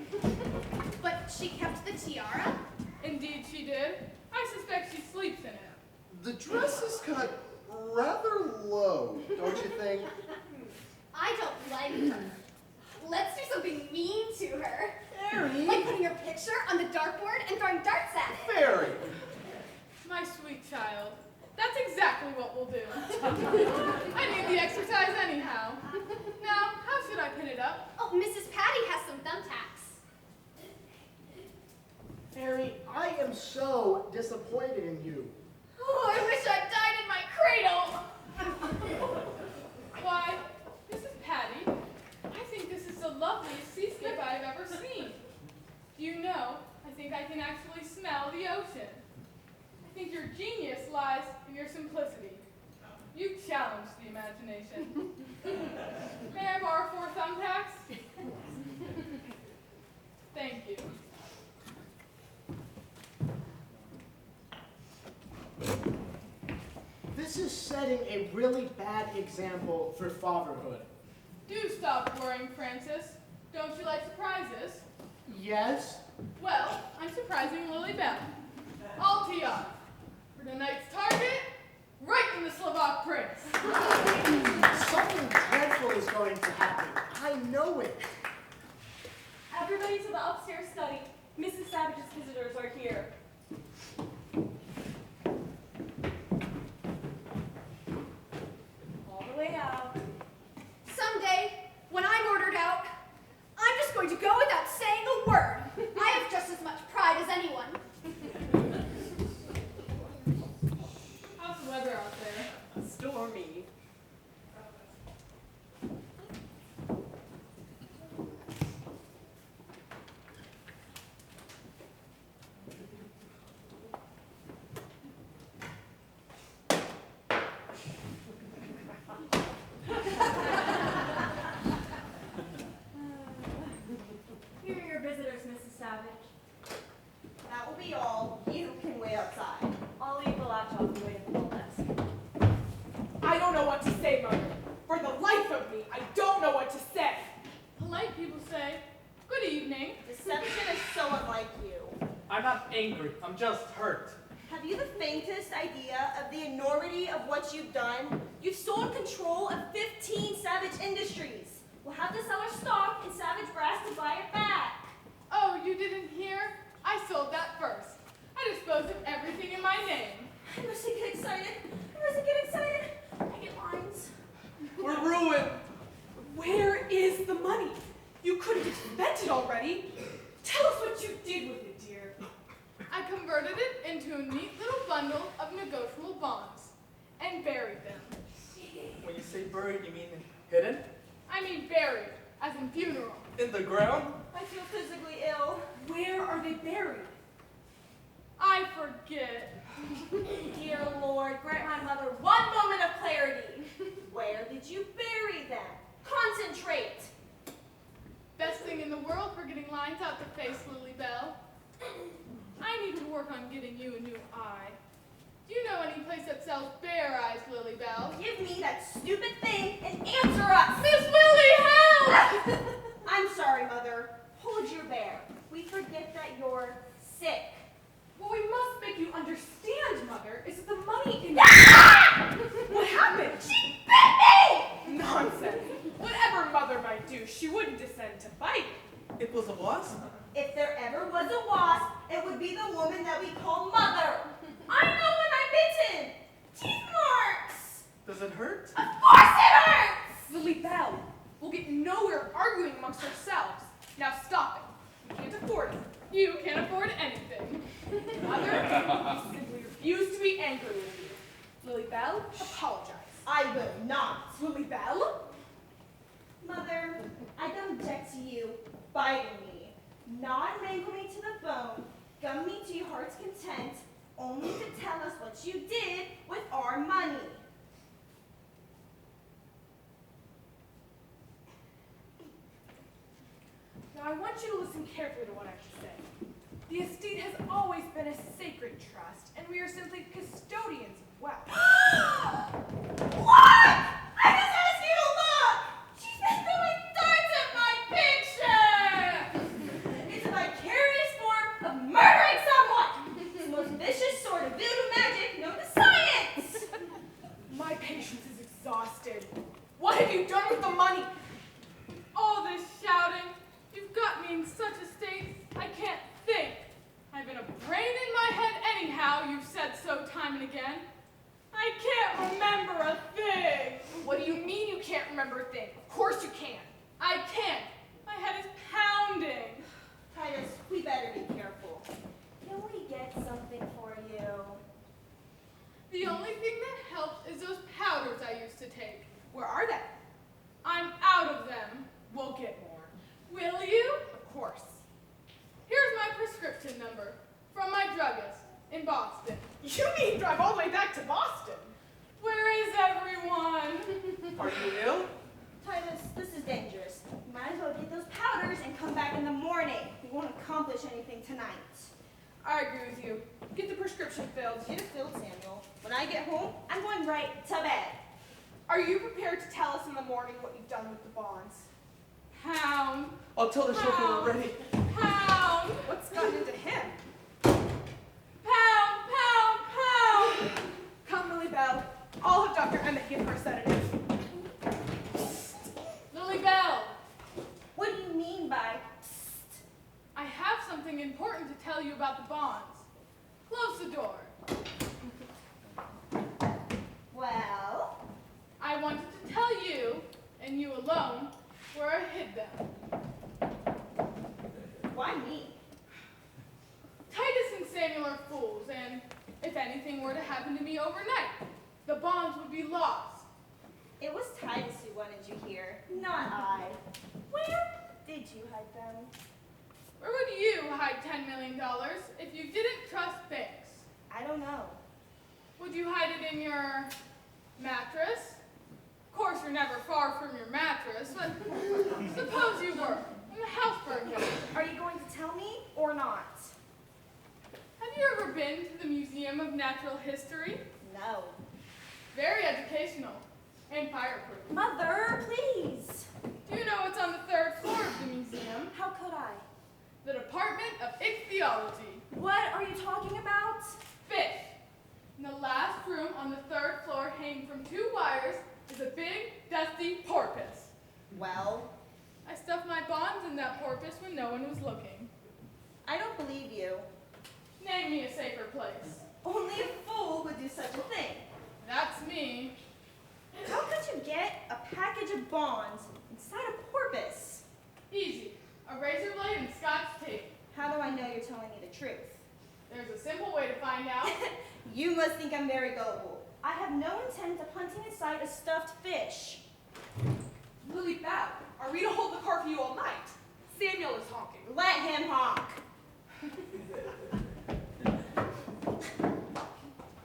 But she kept the tiara? Indeed she did. I suspect she sleeps in it. The dress is cut rather low, don't you think? I don't like her. Let's do something mean to her. Fairy! Like putting her picture on the dartboard and throwing darts at it. Fairy! My sweet child. That's exactly what we'll do. I need the exercise anyhow. Now, how should I pin it up? Oh, Mrs. Patty has some thumbtacks. Harry, I am so disappointed in you. Oh, I wish I died in my cradle. Why, Mrs. Patty, I think this is the loveliest seascape I have ever seen. Do you know, I think I can actually smell the ocean. I think your genius lies in your simplicity. You challenge the imagination. May I borrow 4 thumbtacks? Thank you. This is setting a really bad example for fatherhood. Do stop worrying, Francis. Don't you like surprises? Yes? Well, I'm surprising Lily Bell. I'll tee up. For tonight's target, right in the Slovak prince. Something dreadful is going to happen. I know it. Everybody to the upstairs study. Mrs. Savage's visitors are here. All the way out. Someday, when I'm ordered out, I'm just going to go without saying a word. I have just as much pride as anyone. How's the weather out there? Stormy. Here are your visitors, Mrs. Savage. That will be all. You can wait outside. I'll leave the laptop and wait at the desk. I don't know what to say, Mother. For the life of me, I don't know what to say. Polite people say, good evening. Deception is so unlike you. I'm not angry. I'm just hurt. Have you the faintest idea of the enormity of what you've done? You've stolen control of 15 Savage Industries. We'll have to sell our stock in Savage Brass to buy it back. Oh, you didn't hear? I sold that first. I disposed of everything in my name. I must get excited. I get lines. We're ruined. Where is the money? You couldn't have spent it already. Tell us what you did with it, dear. I converted it into a neat little bundle of negotiable bonds and buried them. When you say buried, you mean hidden? I mean buried, as in funeral. In the ground? I feel physically ill. Where are they buried? I forget. Dear Lord, grant my mother one moment of clarity. Where did you bury them? Concentrate. Best thing in the world for getting lines out the face, Lily Bell. I need to work on getting you a new eye. Do you know any place that sells bear eyes, Lily Bell? Give me that stupid thing and answer us. Miss Lily, help! I'm sorry, Mother. Hold your bear. We forget that you're sick. What we must make you understand, Mother, is that the money in What happened? She bit me! Nonsense. Whatever Mother might do, she wouldn't descend to bite. It was a wasp? If there ever was a wasp, it would be the woman that we call Mother. I know when I'm bitten. Teeth marks. Does it hurt? Of course it hurts. Lily Bell, we'll get nowhere arguing amongst ourselves. Now stop it. We can't afford it. You can't afford anything. Mother, we simply refuse to be angry with you. Lily Bell, apologize. I will not. Lily Bell? Mother, I don't object to you biting me, not mangle me to the bone, gum me to your heart's content, only to tell us what you did with our money. Now I want you to listen carefully to what I have to say. The estate has always been a sacred trust, and we are simply custodians of wealth. What? I just asked you to look! She's been throwing darts at my picture! It's a vicarious form of murdering someone! It's the most vicious sort of voodoo magic known to science! My patience is exhausted. What have you done with the money? All this shouting. You've got me in such a state, I can't think. I've been a brain in my head anyhow, you've said so time and again. I can't remember a thing. What do you mean you can't remember a thing? Of course you can. I can't. My head is pounding. Titus, we better be careful. Can we get something for you? The only thing that helps is those powders I used to take. Where are they? I'm out of them. We'll get more. Will you? Of course. Here's my prescription number from my druggist in Boston. You mean drive all the way back to Boston? Where is everyone? Are you ill? Titus, this is dangerous. You might as well get those powders and come back in the morning. We won't accomplish anything tonight. I agree with you. Get the prescription filled. Get it filled, Samuel. When I get home, I'm going right to bed. Are you prepared to tell us in the morning what you've done with the bonds? Hound. I'll tell the chauffeur we're ready. Pound. What's gotten into him? Pound, pound, pound. Come, Lily Bell. I'll have Dr. Emmett give her a sedative. Lily Bell, What do you mean by psst? I have something important to tell you about the bonds. Close the door. Well, I wanted to tell you, and you alone, where I hid them. why me? Titus and Samuel are fools, and if anything were to happen to me overnight, the bonds would be lost. It was Titus who wanted you here, not I. Where did you hide them? Where would you hide $10 million if you didn't trust banks? I don't know. Would you hide it in your mattress? Of course, you're never far from your mattress, but suppose you were, and the house burned down. Are you going to tell me or not? Have you ever been to the Museum of Natural History? No. Very educational and fireproof. Mother, please. Do you know what's on the 3rd floor of the museum? How could I? The Department of Ichthyology. What are you talking about? Fish. on the 3rd floor, hanging from 2 wires, is a big, dusty porpoise. Well, I stuffed my bonds in that porpoise when no one was looking. I don't believe you. Name me a safer place. Only a fool would do such a thing. That's me. How could you get a package of bonds inside a porpoise? Easy. A razor blade and Scotch tape. How do I know you're telling me the truth? There's a simple way to find out. You must think I'm very gullible. I have no intent of hunting inside a stuffed fish. Lily Bell, are we to hold the car for you all night? Samuel is honking. Let him honk.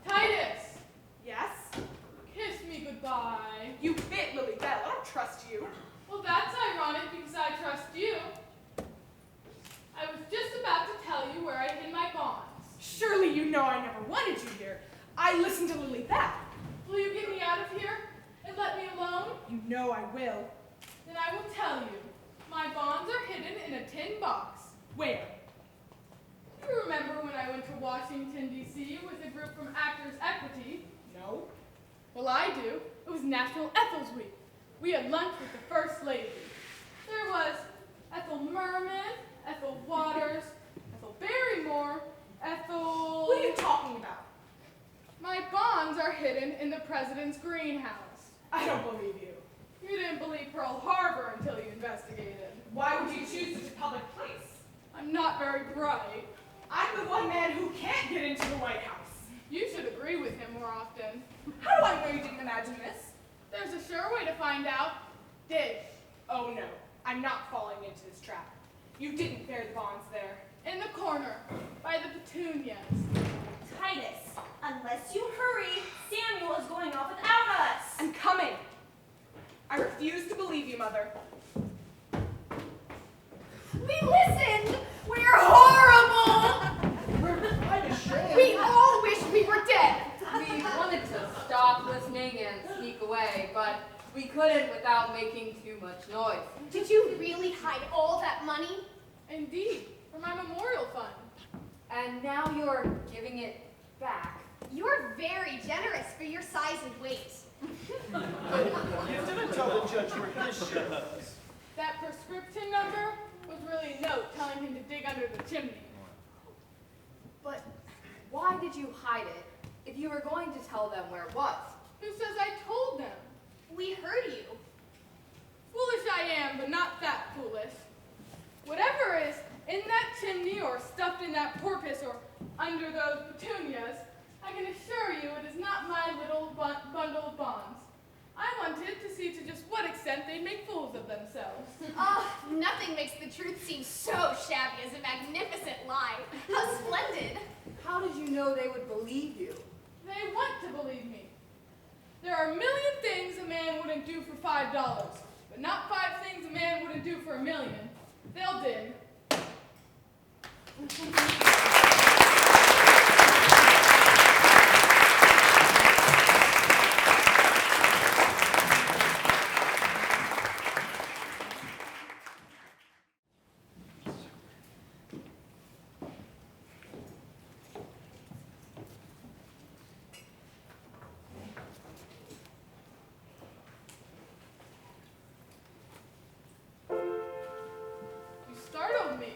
Titus, Yes? kiss me goodbye. You bit Lily Bell. I don't trust you. Well, that's ironic because I trust you. I was just about to tell you where I hid my bonds. Surely you know I never wanted you here. I listened to Lily Bell. Will you get me out of here and let me alone? You know I will. Then I will tell you. My bonds are hidden in a tin box. Where? You remember when I went to Washington, D.C. with a group from Actors Equity? No. Well, I do. It was National Ethel's Week. We had lunch with the First Lady. There was Ethel Merman, Ethel Waters, Ethel Barrymore, Ethel... What are you talking about? My bonds are hidden in the president's greenhouse. I don't believe you. You didn't believe Pearl Harbor until you investigated. Why would you choose such a public place? I'm not very bright. I'm the one man who can't get into the White House. You should agree with him more often. How do I know you didn't imagine this? There's a sure way to find out. Dig. Oh no, I'm not falling into this trap. You didn't bury the bonds there. In the corner, by the petunias. Titus, unless you hurry, Samuel is going off without us. I'm coming. I refuse to believe you, Mother. We listened! We're horrible! I'm ashamed. We all wish we were dead! We wanted to stop listening and sneak away, but we couldn't without making too much noise. Did you really hide all that money? Indeed, for my memorial fund. And now you're giving it back. You're very generous for your size and weight. You didn't tell the judge where his share was. That prescription number was really a note telling him to dig under the chimney. But why did you hide it if you were going to tell them where it was? Who says I told them? We heard you. Foolish I am, but not that foolish. Whatever is in that chimney or stuffed in that porpoise or under those petunias, I can assure you it is not my little bundle of bonds. I wanted to see to just what extent they'd make fools of themselves. Nothing makes the truth seem so shabby as a magnificent lie. How splendid. How did you know they would believe you? They want to believe me. There are a million things a man wouldn't do for $5, but not 5 things a man wouldn't do for $1 million. They'll dig. Startled me.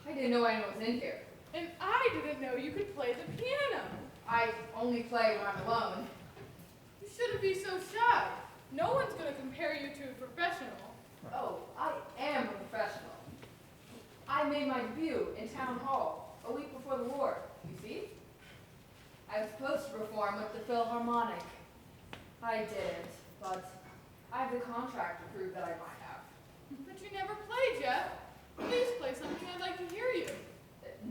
I didn't know anyone was in here. And I didn't know you could play the piano. I only play when I'm alone. You shouldn't be so shy. No one's going to compare you to a professional. Oh, I am a professional. I made my debut in town hall a week before the war, you see? I was supposed to perform with the Philharmonic. I didn't, but I have the contract to prove that I might have. But you never played yet. Please play something. I'd like to hear you.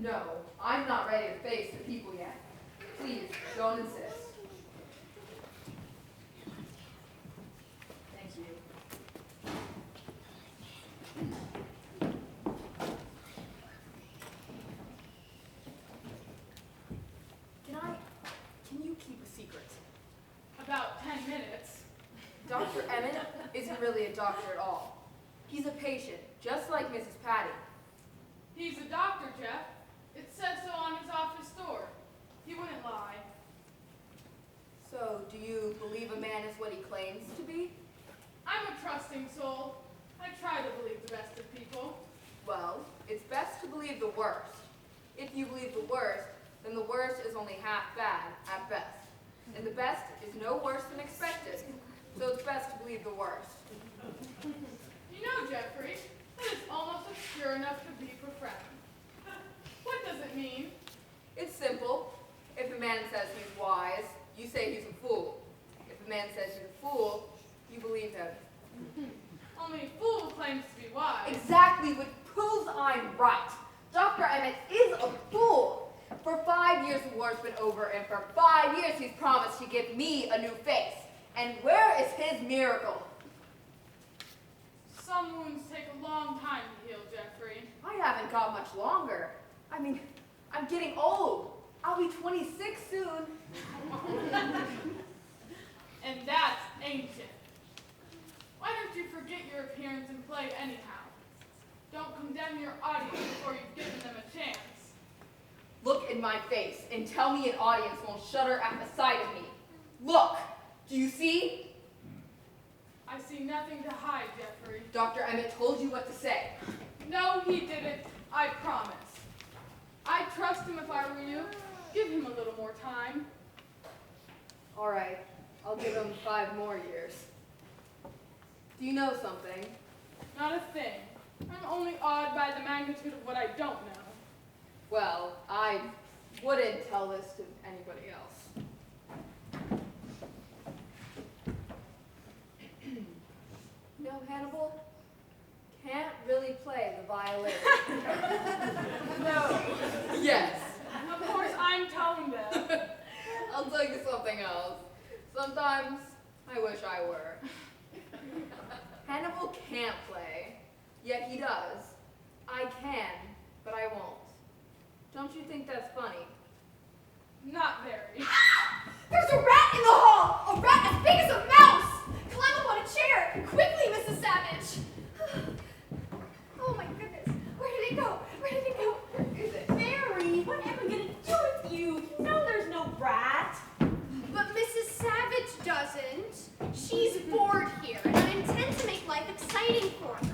No, I'm not ready to face the people yet. Please, don't insist. Thank you. Can you keep a secret? About 10 minutes. Dr. Emmett isn't really a doctor at all. He's a patient, just like Mrs. Patty. He's a doctor, Jeff. It says so on his office door. He wouldn't lie. do you believe a man is what he claims to be? I'm a trusting soul. I try to believe the best of people. Well, it's best to believe the worst. If you believe the worst, then the worst is only half bad at best. And the best is no worse than expected. So it's best to believe the worst. You know, Jeffrey, that is almost obscure enough to be profound. What does it mean? It's simple. If a man says he's wise, you say he's a fool. If a man says he's a fool, you believe him. Only a fool claims to be wise. Exactly, which proves I'm right. Dr. Emmett is a fool. For 5 years the war's been over, and for 5 years he's promised to give me a new face. And where is his miracle? Some wounds take a long time to heal, Jeffrey. I haven't got much longer. I mean, I'm getting old. I'll be 26 soon. And that's ancient. Why don't you forget your appearance and play anyhow? Don't condemn your audience before you've given them a chance. Look in my face and tell me an audience won't shudder at the sight of me. Look, do you see? I see nothing to hide, Jeffrey. Dr. Emmett told you what to say. No, he didn't. I promise. I'd trust him if I were you. Give him a little more time. All right, I'll give him 5 more years. Do you know something? Not a thing. I'm only awed by the magnitude of what I don't know. Well, I wouldn't tell this to anybody else. No, Hannibal? Can't really play the violin. No. Yes. Of course, I'm tone deaf. I'll tell you something else. Sometimes I wish I were. Hannibal can't play, yet he does. I can, but I won't. Don't you think that's funny? Not very. There's a rat in the hall! A rat as big as a mouse! Climb up on a chair! Quickly, Mrs. Savage! Oh my goodness. Where did it go? Where did it go? Where is it? Mary, what am I gonna do with you? You know there's no rat. But Mrs. Savage doesn't. She's bored here, and I intend to make life exciting for her.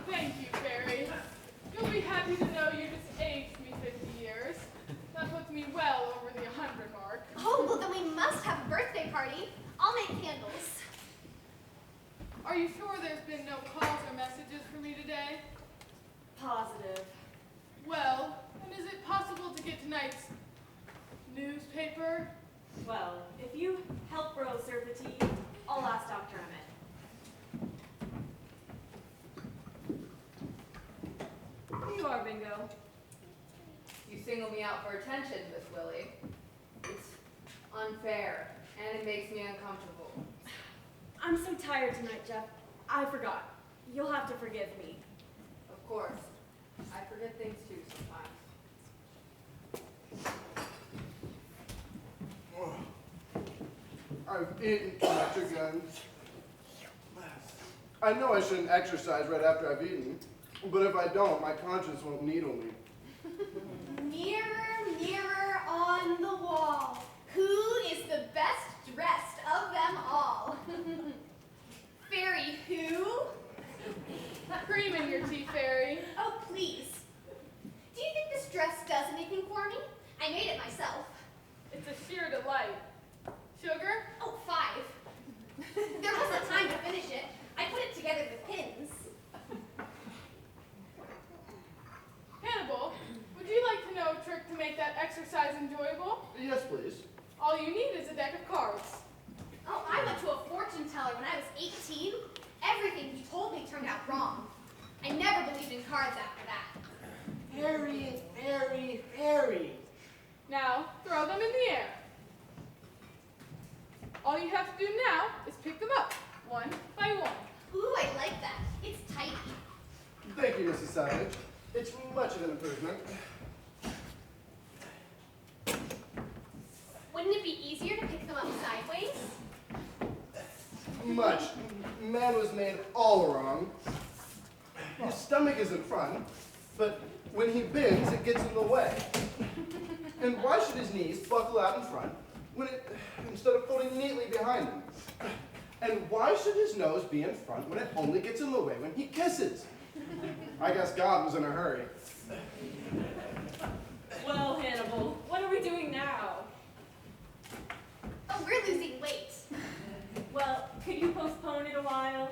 Thank you, Fairy. You'll be happy to know you just aged me 50 years. That puts me well over the 100 mark. Oh, well then we must have a birthday party. I'll make candles. Are you sure there's been no calls or messages for me today? Positive. Well, and is it possible to get tonight's newspaper? Well, if you help Rose serve the tea, I'll ask Dr. Emmett. Here you are, Bingo. You single me out for attention, Miss Willie. It's unfair, and it makes me uncomfortable. I'm so tired tonight, Jeff. I forgot. You'll have to forgive me. Of course. I forget things too sometimes. I've eaten too much again. I know I shouldn't exercise right after I've eaten, but if I don't, my conscience won't needle me. Mirror, mirror on the wall, who is the best dressed of them all? Fairy who? Cream in your tea, Fairy. Oh, please. Do you think this dress does anything for me? I made it myself. It's a sheer delight. Sugar? Oh, 5. There wasn't time to finish it. I put it together with pins. Hannibal, would you like to know a trick to make that exercise enjoyable? Yes, please. All you need is a deck of cards. Oh, I went to a fortune teller when I was 18. Everything he told me turned out wrong. I never believed in cards after that. Fairy, fairy, fairy. Now, throw them in the air. All you have to do now is pick them up, one by one. Ooh, I like that. It's tidy. Thank you, Mrs. Savage. It's much of an improvement. Wouldn't it be easier to pick them up sideways? Much. Man was made all wrong. His stomach is in front, but when he bends, it gets in the way. And why should his knees buckle out in front instead of folding neatly behind him? And why should his nose be in front when it only gets in the way when he kisses? I guess God was in a hurry. Well, Hannibal, what are we doing now? Oh, we're losing weight. Well, could you postpone it a while?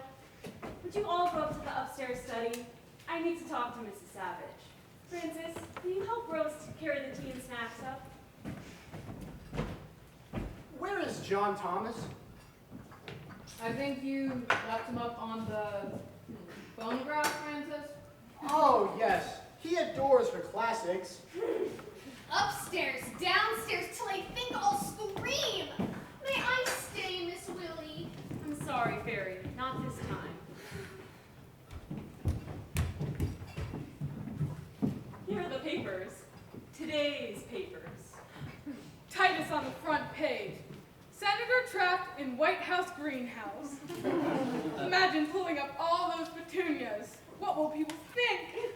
Would you all go up to the upstairs study? I need to talk to Mrs. Savage. Francis, can you help Rose carry the tea and snacks up? Where is John Thomas? I think you left him up on the phonograph, Francis. Oh, yes. He adores her classics. Upstairs, downstairs, till I think I'll scream. May I stay, Miss Willie? I'm sorry, Fairy, not this time. Here are the papers. Today's papers. Titus on the front page. Senator trapped in White House greenhouse. Imagine pulling up all those petunias. What will people think?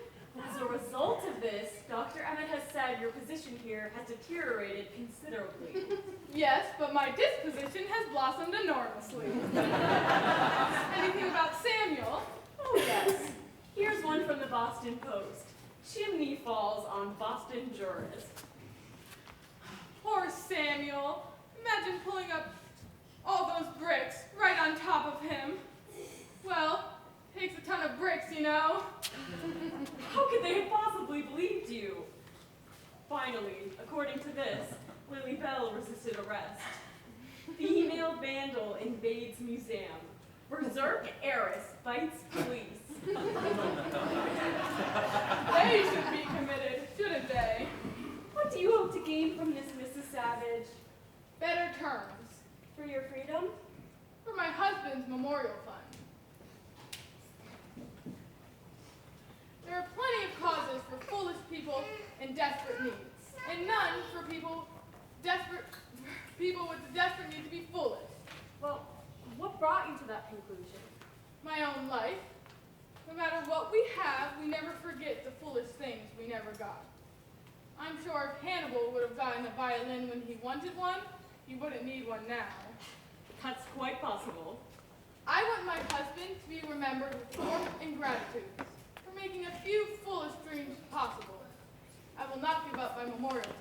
As a result of this, Dr. Emmett has said your position here has deteriorated considerably. Yes, but my disposition has blossomed enormously. Anything about Samuel? Oh, yes. Here's one from the Boston Post. Chimney falls on Boston jurist. Poor Samuel. Imagine pulling up all those bricks right on top of him. Well, takes a ton of bricks, you know. How could they have possibly believed you? Finally, according to this, Lily Bell resisted arrest. Female vandal invades museum. Berserk heiress bites police. They should be committed, shouldn't they? What do you hope to gain from this, Mrs. Savage? Better terms. For your freedom? For my husband's memorial fund. There are plenty of causes for foolish people in desperate needs, and none for people with the desperate need to be foolish. Well, what brought you to that conclusion? My own life. No matter what we have, we never forget the foolish things we never got. I'm sure if Hannibal would have gotten a violin when he wanted one, he wouldn't need one now. That's quite possible. I want my husband to be remembered with warmth and gratitude for making a few foolish dreams possible. I will not give up my memorial to him.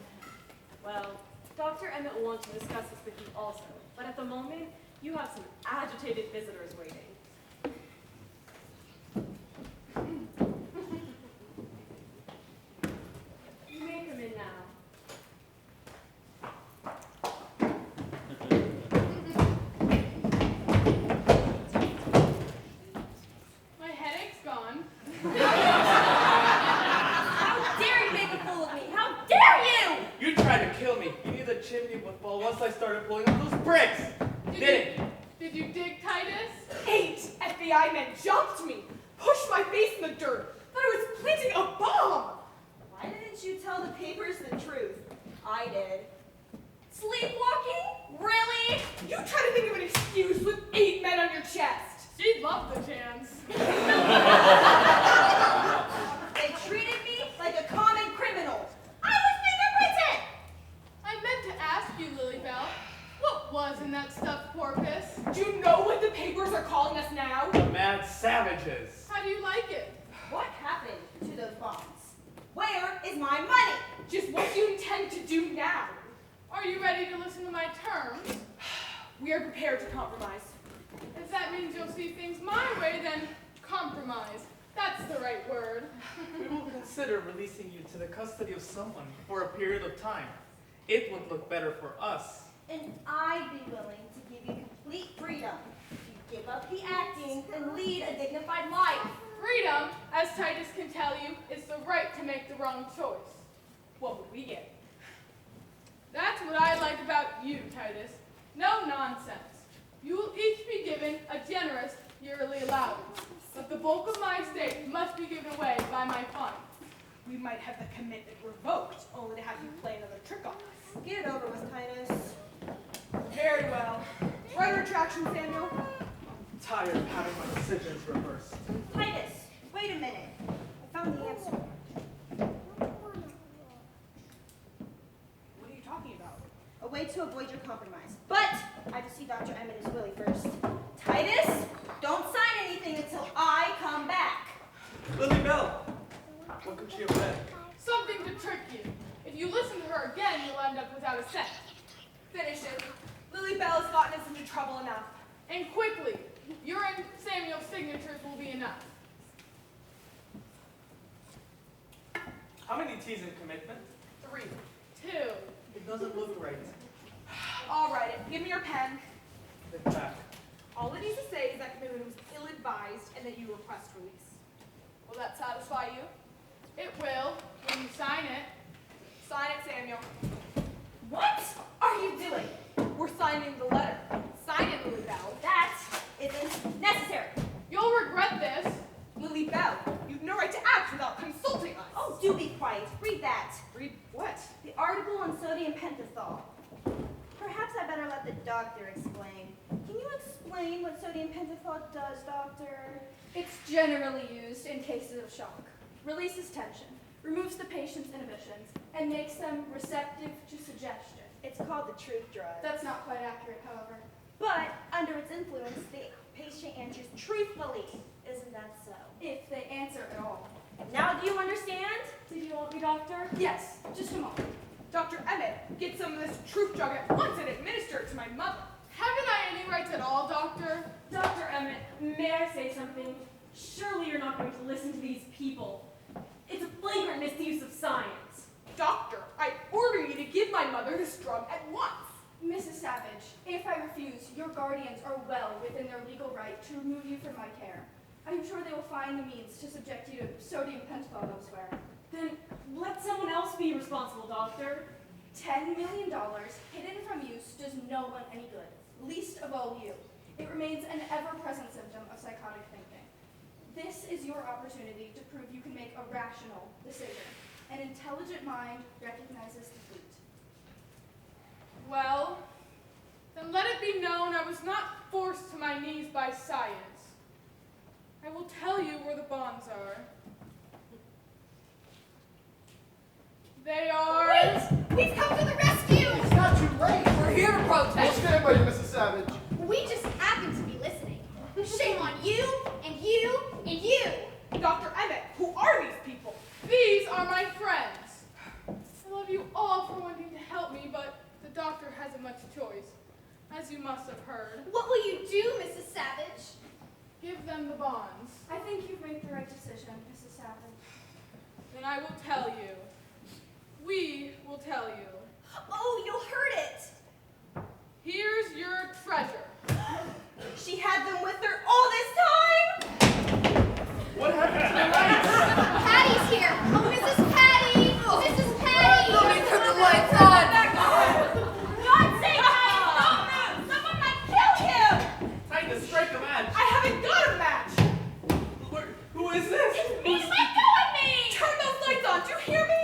Well, Dr. Emmett will want to discuss this with you also, but at the moment, you have some agitated visitors waiting. You may come in now. My headache's gone. How dare you make a fool of me? How dare you! You tried to kill me. You knew the chimney would fall once I started pulling up those bricks. Did Did you dig, Titus? 8 FBI men jumped me, pushed my face in the dirt, thought I was planting a bomb. Why didn't you tell the papers the truth? I did. Sleepwalking? Really? You try to think of an excuse with 8 men on your chest. She'd love the chance. They treated me like a common criminal. I was fingerprinted! I meant to ask you, Lily Bell, what was in that stuffed porpoise? Do you know what the papers are calling us now? The mad savages. How do you like it? What happened to those bonds? Where is my money? Just what do you intend to do now? Are you ready to listen to my terms? We are prepared to compromise. If that means you'll see things my way, then compromise. That's the right word. We will consider releasing you to the custody of someone for a period of time. It would look better for us. And I'd be willing to give you complete freedom if you give up the acting and lead a dignified life. Freedom, as Titus can tell you, is the right to make the wrong choice. What would we get? That's what I like about you, Titus. No nonsense. You will each be given a generous yearly allowance, but the bulk of my estate must be given away by my funds. We might have the commitment revoked, only to have you play another trick on us. Get it over with, Titus. Very well. Write a retraction, Samuel. Tired of having my decisions reversed. Titus, wait a minute. I found the answer. What are you talking about? A way to avoid your compromise. But I have to see Dr. Emmett as Willie first. Titus, don't sign anything until I come back. Lily Bell, what could she have said? Something to trick you. If you listen to her again, you'll end up without a cent. Finish it. Lily Bell has gotten us into trouble enough. And quickly, your and Samuel's signatures will be enough. How many T's in commitment? 3. 2. It doesn't look right. I'll write it. Give me your pen. Look back. All it needs to say is that commitment was ill-advised and that you request release. Will that satisfy you? It will, when you sign it. Sign it, Samuel. What are you doing? We're signing the letter. Sign it, Lily Bell. That isn't necessary. You'll regret this. Lily Bell, you've no right to act without consulting us. Oh, do be quiet. Read that. Read what? The article on sodium pentothal. Perhaps I better let the doctor explain. Can you explain what sodium pentothal does, doctor? It's generally used in cases of shock. Releases tension, removes the patient's inhibitions, and makes them receptive to suggestion. It's called the truth drug. That's not quite accurate, however. But under its influence, the patient answers truthfully. Isn't that so? If they answer at all. Now do you understand? Did you want me, doctor? Yes, just a moment. Dr. Emmett, get some of this truth drug at once and administer it to my mother. Haven't I any rights at all, Doctor? Dr. Emmett, may I say something? Surely you're not going to listen to these people. It's a flagrant misuse of science. Doctor, I order you to give my mother this drug at once. Mrs. Savage, if I refuse, your guardians are well within their legal right to remove you from my care. I'm sure they will find the means to subject you to sodium pentothal elsewhere. Then let someone else be responsible, doctor. $10 million hidden from use does no one any good, least of all you. It remains an ever-present symptom of psychotic thinking. This is your opportunity to prove you can make a rational decision. An intelligent mind recognizes defeat. Well, then let it be known I was not forced to my knees by science. I will tell you where the bonds are. They are... Wait! We've come to the rescue! It's not too late. We're here to We'll protest. stand by you, Mrs. Savage. We just happen to be listening. Shame on you, and you, and you! Dr. Emmett, who are these people? These are my friends. I love you all for wanting to help me, but the doctor hasn't much choice, as you must have heard. What will you do, Mrs. Savage? Give them the bonds. I think you've made the right decision, Mrs. Savage. Then I will tell you. We will tell you. Oh, you'll hurt it. Here's your treasure. She had them with her all this time? What happened to the lights? Patty's here! Oh, Mrs. Patty! Mrs. Patty! Let me turn the lights on! God's sake, Titus, don't move! Someone might kill him! Titus, strike a match. I haven't got a match. Who is this? Me, let go of me! Turn those lights on. Do you hear me?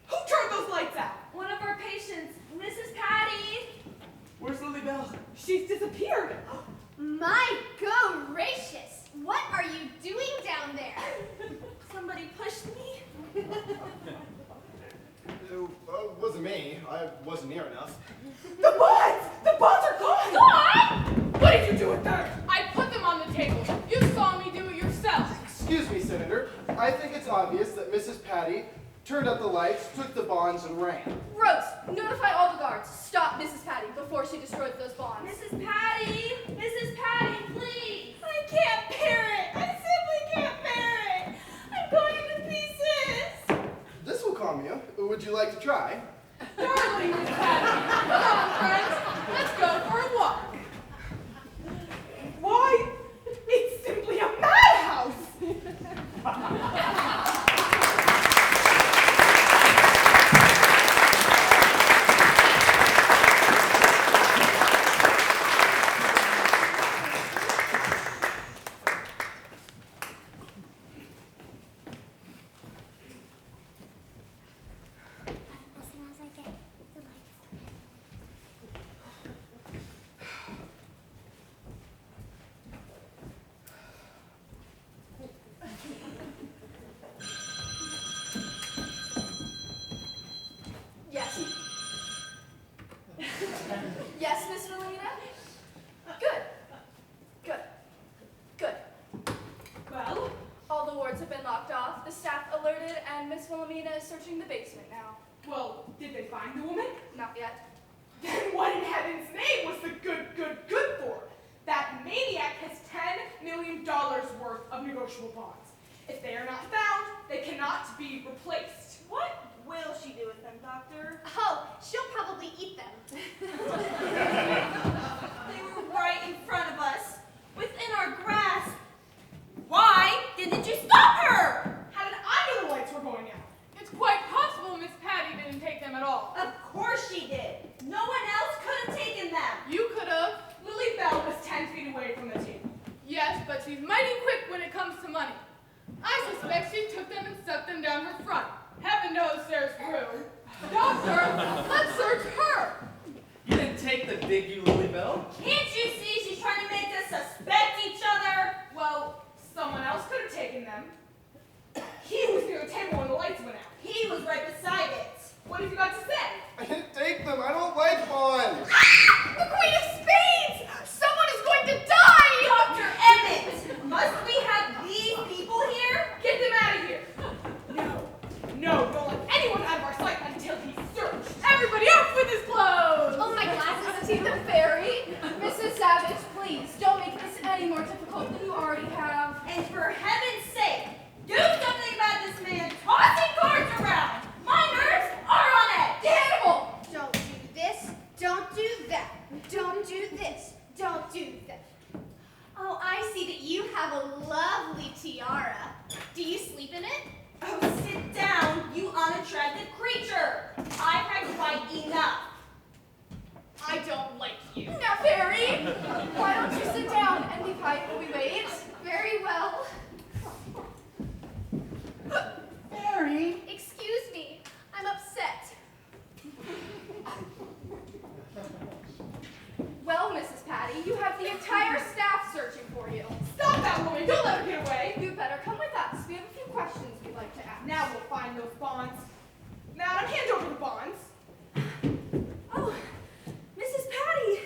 Who turned those lights out? One of our patients, Mrs. Patty. Where's Lily Bell? She's disappeared. My gracious! What are you doing down there? Somebody pushed me. It wasn't me. I wasn't near enough. The bonds! The bonds are gone! Gone? What did you do with them? I put them on the table. You saw me do it yourself. Excuse me, Senator. I think it's obvious that Mrs. Patty turned out the lights, took the bonds, and ran. Rose, notify all the guards. Stop Mrs. Patty before she destroys those bonds. Mrs. Patty! Mrs. Patty, please! I can't bear it! I simply can't bear it! I'm going to pieces! This will calm you. Would you like to try? Darling Miss Patty. Come on, friends. Let's go for a walk. Why? It's simply a madhouse! Yes. searching the basement now. Well, did they find the woman? Not yet. Then what in heaven's name was the good for? That maniac has $10 million worth of negotiable bonds. If they are not found, they cannot be replaced. What will she do with them, Doctor? Oh, she'll probably eat them. They were right in front of us, within our grasp. Why didn't you stop her? How did I know the lights were going out? It's quite possible Miss Patty didn't take them at all. Of course she did. No one else could have taken them. You could have. Lily Bell was 10 feet away from the table. Yes, but she's mighty quick when it comes to money. I suspect she took them and stuck them down her front. Heaven knows there's room. Doctor, let's search her. You didn't take the dig, you Lily Bell. Can't you see she's trying to make us suspect each other? Well, someone else could have taken them. He was near the table when the lights went out. He was right beside it. What have you got to say? I didn't take them. I don't like bonds. The Queen of Spades! Someone is going to die! Dr. Emmett, must we have these people here? Get them out of here. No, don't let anyone out of our sight until he's searched. Everybody off with his clothes! Oh, my glasses. See the fairy? Mrs. Savage, please, don't make this any more difficult than you already have. And for heaven's sake, do something about this man tossing cards around. My nerves are on edge. Animal! Don't do this. Don't do that. Don't do this. Don't do that. Oh, I see that you have a lovely tiara. Do you sleep in it? Oh, sit down, you unattractive creature. I've had quite enough. I don't like you. Now, fairy, why don't you sit down and be quiet while we wait? Very well. Mary. Excuse me. I'm upset. Well, Mrs. Patty, you have the entire staff searching for you. Stop that woman. Don't let her get away. You'd better come with us. We have a few questions we'd like to ask. Now we'll find those bonds. Madam, hand over the bonds. Oh, Mrs. Patty!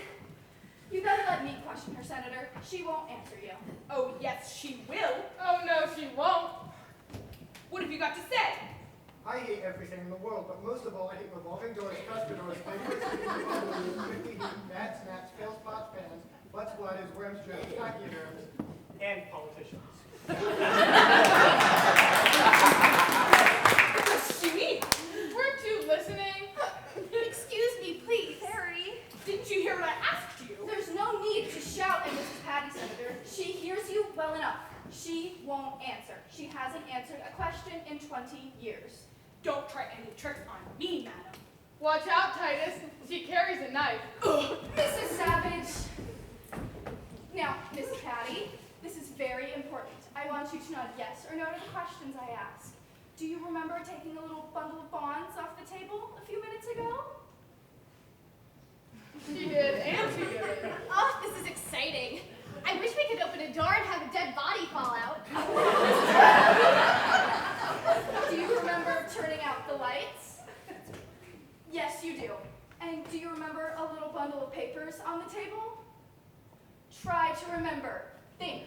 You better let me question her, Senator. She won't answer you. Oh, yes, she will. Oh, no, she won't. What have you got to say? I hate everything in the world, but most of all I hate revolving doors, cuspidors, quickly heat, gnats, tails, pots, pans, butts, bladders, worms, germs, pachyderms, and politicians. What does she mean? Weren't you listening? Excuse me, please. Fairy, Didn't you hear what I asked you? there's no need to shout at Mrs. Patty, Senator. She hears you well enough. She won't answer. She hasn't answered a question in 20 years. Don't try any tricks on me, madam. Watch out, Titus. She carries a knife. Mrs. Savage. Now, Mrs. Patty, this is very important. I want you to nod yes or no to the questions I ask. Do you remember taking a little bundle of bonds off the table a few minutes ago? She did, and she did. Oh, this is exciting. I wish we could open a door and have a dead body fall out. Do you remember turning out the lights? Yes, you do. And do you remember a little bundle of papers on the table? Try to remember. Think.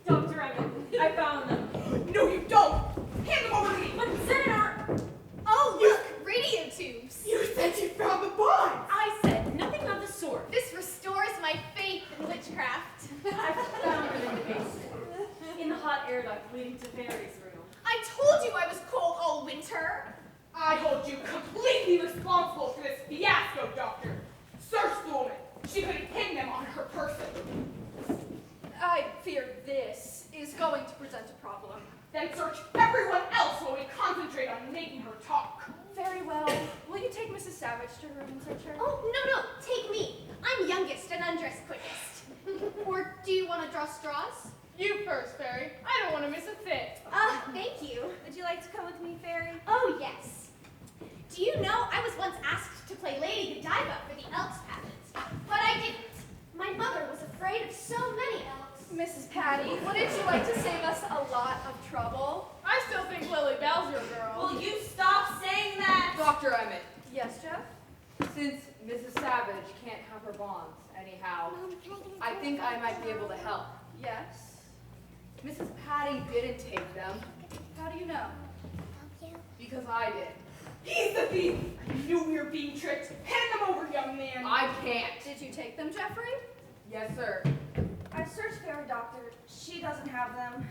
Dr. Emmett, I found them. No, you don't. Hand them over to me. But Senator, Oh, look, radio tubes. You said you found the bonds. I said nothing of the sort. This restores my faith in witchcraft. I found them in the basement, in the hot air duct leading to Fairy's room. I told you I was cold all winter. I hold you completely responsible for this fiasco, Doctor. Search the woman. She could have hidden them on her person. I fear this is going to present a problem. Then search everyone else while we concentrate on making her talk. Very well. Will you take Mrs. Savage to her room and search her? Oh, no, take me. I'm youngest and undressed quickest. Or do you want to draw straws? You first, Fairy. I don't want to miss a fit. Thank you. Would you like to come with me, Fairy? Oh, yes. Do you know I was once asked to play Lady Godiva for the Elks pageant, but I didn't. My mother was afraid of so many elves. Mrs. Patty, wouldn't you like to save us a lot of trouble? I still think Lily Bell's your girl. Will you stop saying that? Dr. Emmett, Yes, Jeff? since Mrs. Savage can't have her bonds anyhow, I think I might be able to help. Yes. Mrs. Patty didn't take them. How do you know? Because I did. He's the thief! I knew we were being tricked. Hand them over, young man. I can't. Did you take them, Jeffrey? Yes, sir. I searched Fairy Doctor. She doesn't have them.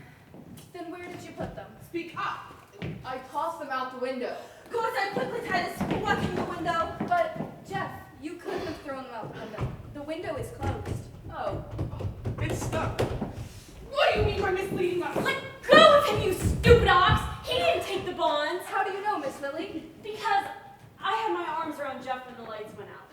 Then where did you put them? Speak up. I tossed them out the window. Go outside quickly, Titus. Walk in the window. But, Jeff, you couldn't have thrown them out the window. The window is closed. Oh. It's stuck. What do you mean by misleading us? Let go of him, you stupid ox! He didn't take the bonds. How do you know, Miss Lily? Because I had my arms around Jeff when the lights went out.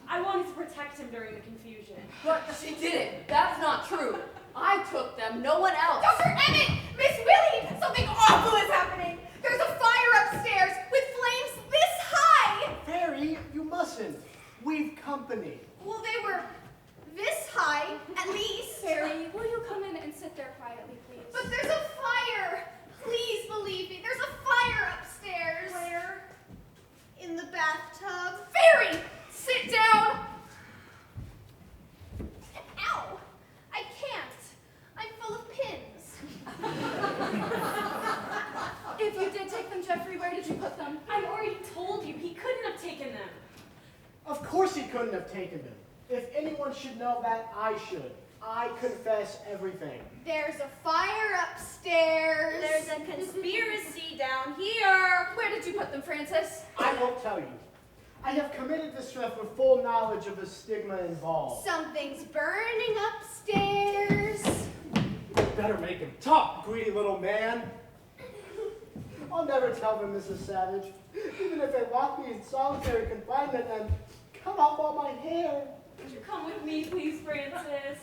I wanted to protect him during the confusion. But she didn't. That's not true. I took them, no one else. Dr. Emmett! Miss Willie! Something awful is happening! There's a fire upstairs with flames this high! Fairy, you mustn't. We've company. Well, they were this high, at least. Fairy, will you come in and sit there quietly, please? But there's a fire! Please believe me, there's a fire upstairs. Where? In the bathtub? Fairy! Sit down! Ow! I can't. I'm full of pins. If you did take them, Jeffrey, where did you put them? I already told you, he couldn't have taken them. Of course he couldn't have taken them. If anyone should know that, I should. I confess everything. There's a fire upstairs. There's a conspiracy down here. Where did you put them, Francis? I won't tell you. I have committed this theft with full knowledge of the stigma involved. Something's burning upstairs. Better make him talk, greedy little man. I'll never tell them, Mrs. Savage. Even if they lock me in solitary confinement and cut off all my hair. Would you come with me, please, Francis?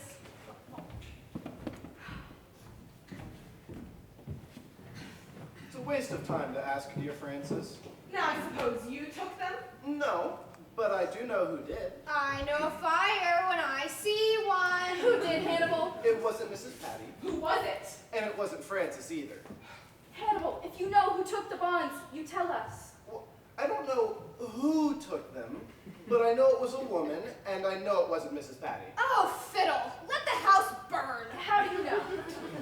It's a waste of time to ask dear Francis. Now, I suppose you took them? No, but I do know who did. I know a fire when I see one. Who did, Hannibal? It wasn't Mrs. Patty, Who was it? and it wasn't Francis either. Hannibal, if you know who took the bonds, you tell us. Well, I don't know who took them, but I know it was a woman, and I know it wasn't Mrs. Patty. Oh, fiddle. Let the house burn. How do you know?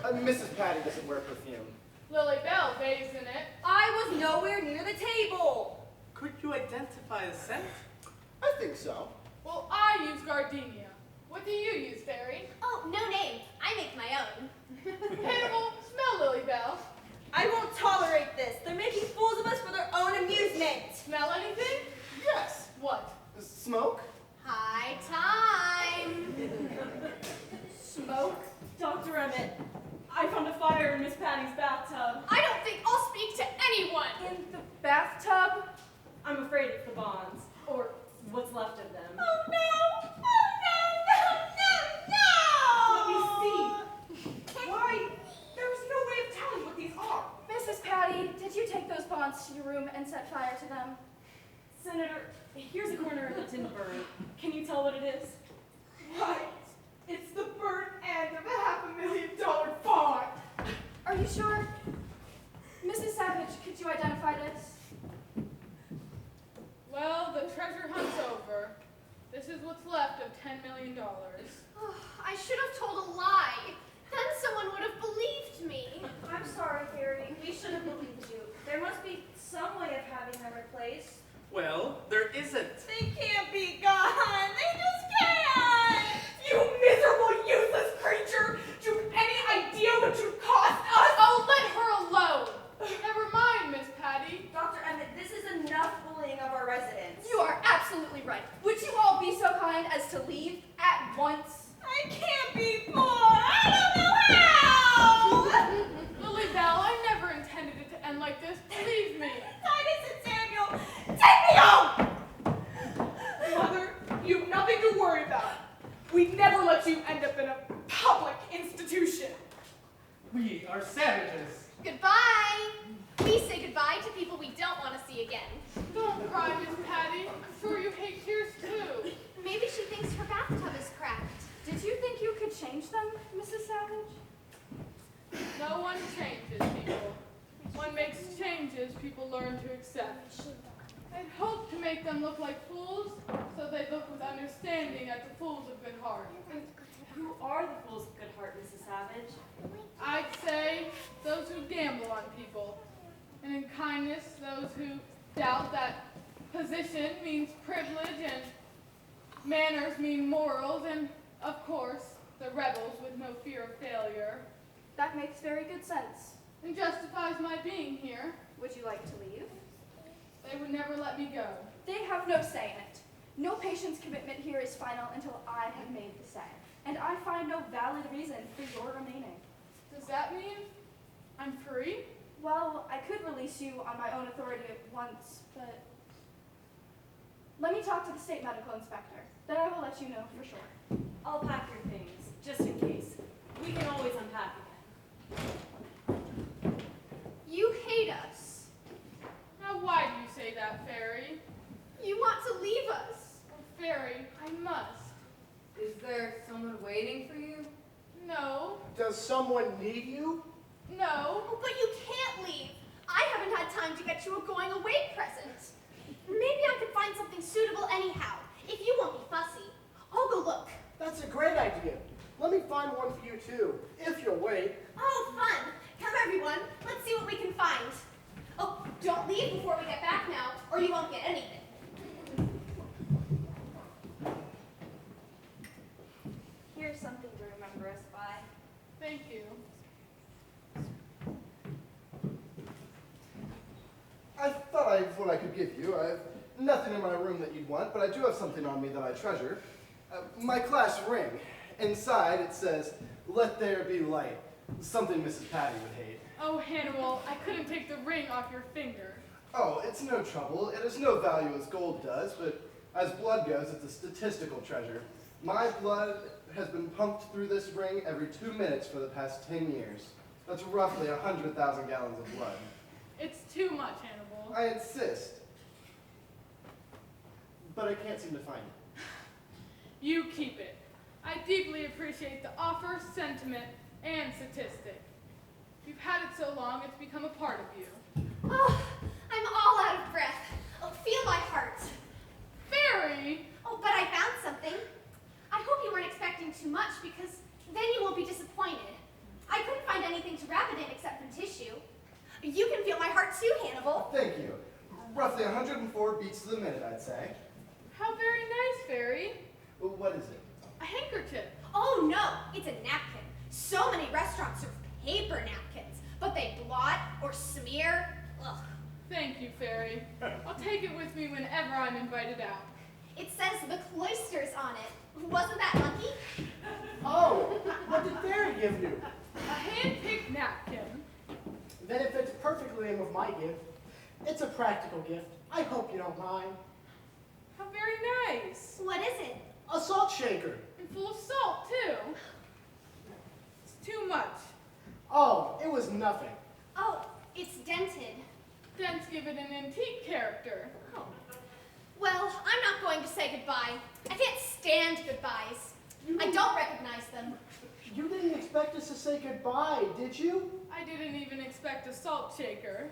Mrs. Patty doesn't wear perfume. Lily Bell bathes in it. I was nowhere near the table. Could you identify the scent? I think so. Well, I use gardenia. What do you use, Fairy? Oh, no name. I make my own. Hannibal, smell Lily Bell. I won't tolerate this. They're making fools of us for their own amusement. Smell anything? Yes. What? Smoke? High time. Smoke? Dr. Emmett, I found a fire in Miss Patty's bathtub. I don't think I'll speak to anyone. In the bathtub? I'm afraid it's the bonds, or what's left of them. Oh no! Oh no! No! No! Let me see. Why? There's no way of telling what these are. Mrs. Patty, did you take those bonds to your room and set fire to them? Senator, here's a corner that didn't burn. Can you tell what it is? Right. It's the burnt end of a $500,000 bond. Are you sure? Mrs. Savage, could you identify this? Well, the treasure hunt's over. This is what's left of $10 million. Oh, I should have told a lie. Then someone would have believed me. I'm sorry, Fairy. We should have believed you. There must be some way of having them replaced. Well, there isn't. They can't be gone. They just can't. You miserable, useless creature! Do you have any idea what you've cost us? Oh, let her alone! Never mind, Miss Patty. Dr. Emmett, this is enough bullying of our residents. You are absolutely right. Would you all be so kind as to leave at once? I can't be poor. I don't know how. Lily Bell, I never intended it to end like this. Believe me. Titus and Samuel, take me home. Mother, you've nothing to worry about. We'd never let you end up in a public institution. We are savages. Goodbye. We say goodbye to people we don't want to see again. Don't cry, Miss Patty. I'm sure you hate tears too. Maybe she thinks her bathtub is cracked. Did you think you could change them, Mrs. Savage? No one changes people. One makes changes people learn to accept. I'd hoped to make them look like fools, so they look with understanding at the fools of good heart. Who are the fools of good heart, Mrs. Savage? I'd say those who gamble on people. and in kindness those who doubt that position means privilege and manners mean morals, and of course, the rebels with no fear of failure. That makes very good sense. And justifies my being here. Would you like to leave? They would never let me go. They have no say in it. No patient's commitment here is final until I have made the say. And I find no valid reason for your remaining. Does that mean I'm free? Well, I could release you on my own authority at once, but let me talk to the state medical inspector. Then I will let you know for sure. I'll pack your things, just in case. We can always unpack again. You hate us. Now why do you say that, Fairy? You want to leave us. Oh, Fairy, I must. Is there someone waiting for you? No. Does someone need you? No. Oh, but you can't leave. I haven't had time to get you a going away present. Maybe I could find something suitable anyhow, if you won't be fussy. I'll go look. That's a great idea. Let me find one for you too, if you'll wait. Oh, fun. Come everyone, let's see what we can find. Oh, don't leave before we get back now, or you won't get anything. Here's something to remember us by. Thank you. I thought I have what I could give you. I have nothing in my room that you'd want, but I do have something on me that I treasure. My class ring. Inside it says, "Let there be light." Something Mrs. Patty would hate. Oh, Hannibal, I couldn't take the ring off your finger. Oh, it's no trouble. It has no value as gold does, but as blood goes, it's a statistical treasure. My blood has been pumped through this ring every 2 minutes for the past 10 years. That's roughly 100,000 gallons of blood. It's too much, Hannibal. I insist. But I can't seem to find it. You keep it. I deeply appreciate the offer, sentiment, and statistic. You've had it so long, it's become a part of you. Oh, I'm all out of breath. Oh, feel my heart. Fairy! Oh, but I found something. I hope you weren't expecting too much, because then you won't be disappointed. I couldn't find anything to wrap it in except for tissue. You can feel my heart too, Hannibal. Thank you. Roughly 104 beats to the minute, I'd say. How very nice, Fairy. Well, what is it? A handkerchief. Oh no, it's a napkin. So many restaurants serve paper napkins, but they blot or smear. Ugh. Thank you, Fairy. I'll take it with me whenever I'm invited out. It says the cloisters on it. Wasn't that lucky? Oh, what did Fairy give you? A hand-picked napkin. Then it fits perfectly in with my gift. It's a practical gift. I hope you don't mind. How very nice. What is it? A salt shaker. And full of salt, too. It's too much. Oh, it was nothing. Oh, it's dented. Dents give it an antique character. Oh. Well, I'm not going to say goodbye. I can't stand goodbyes. I don't recognize them. You didn't expect us to say goodbye, did you? I didn't even expect a salt shaker.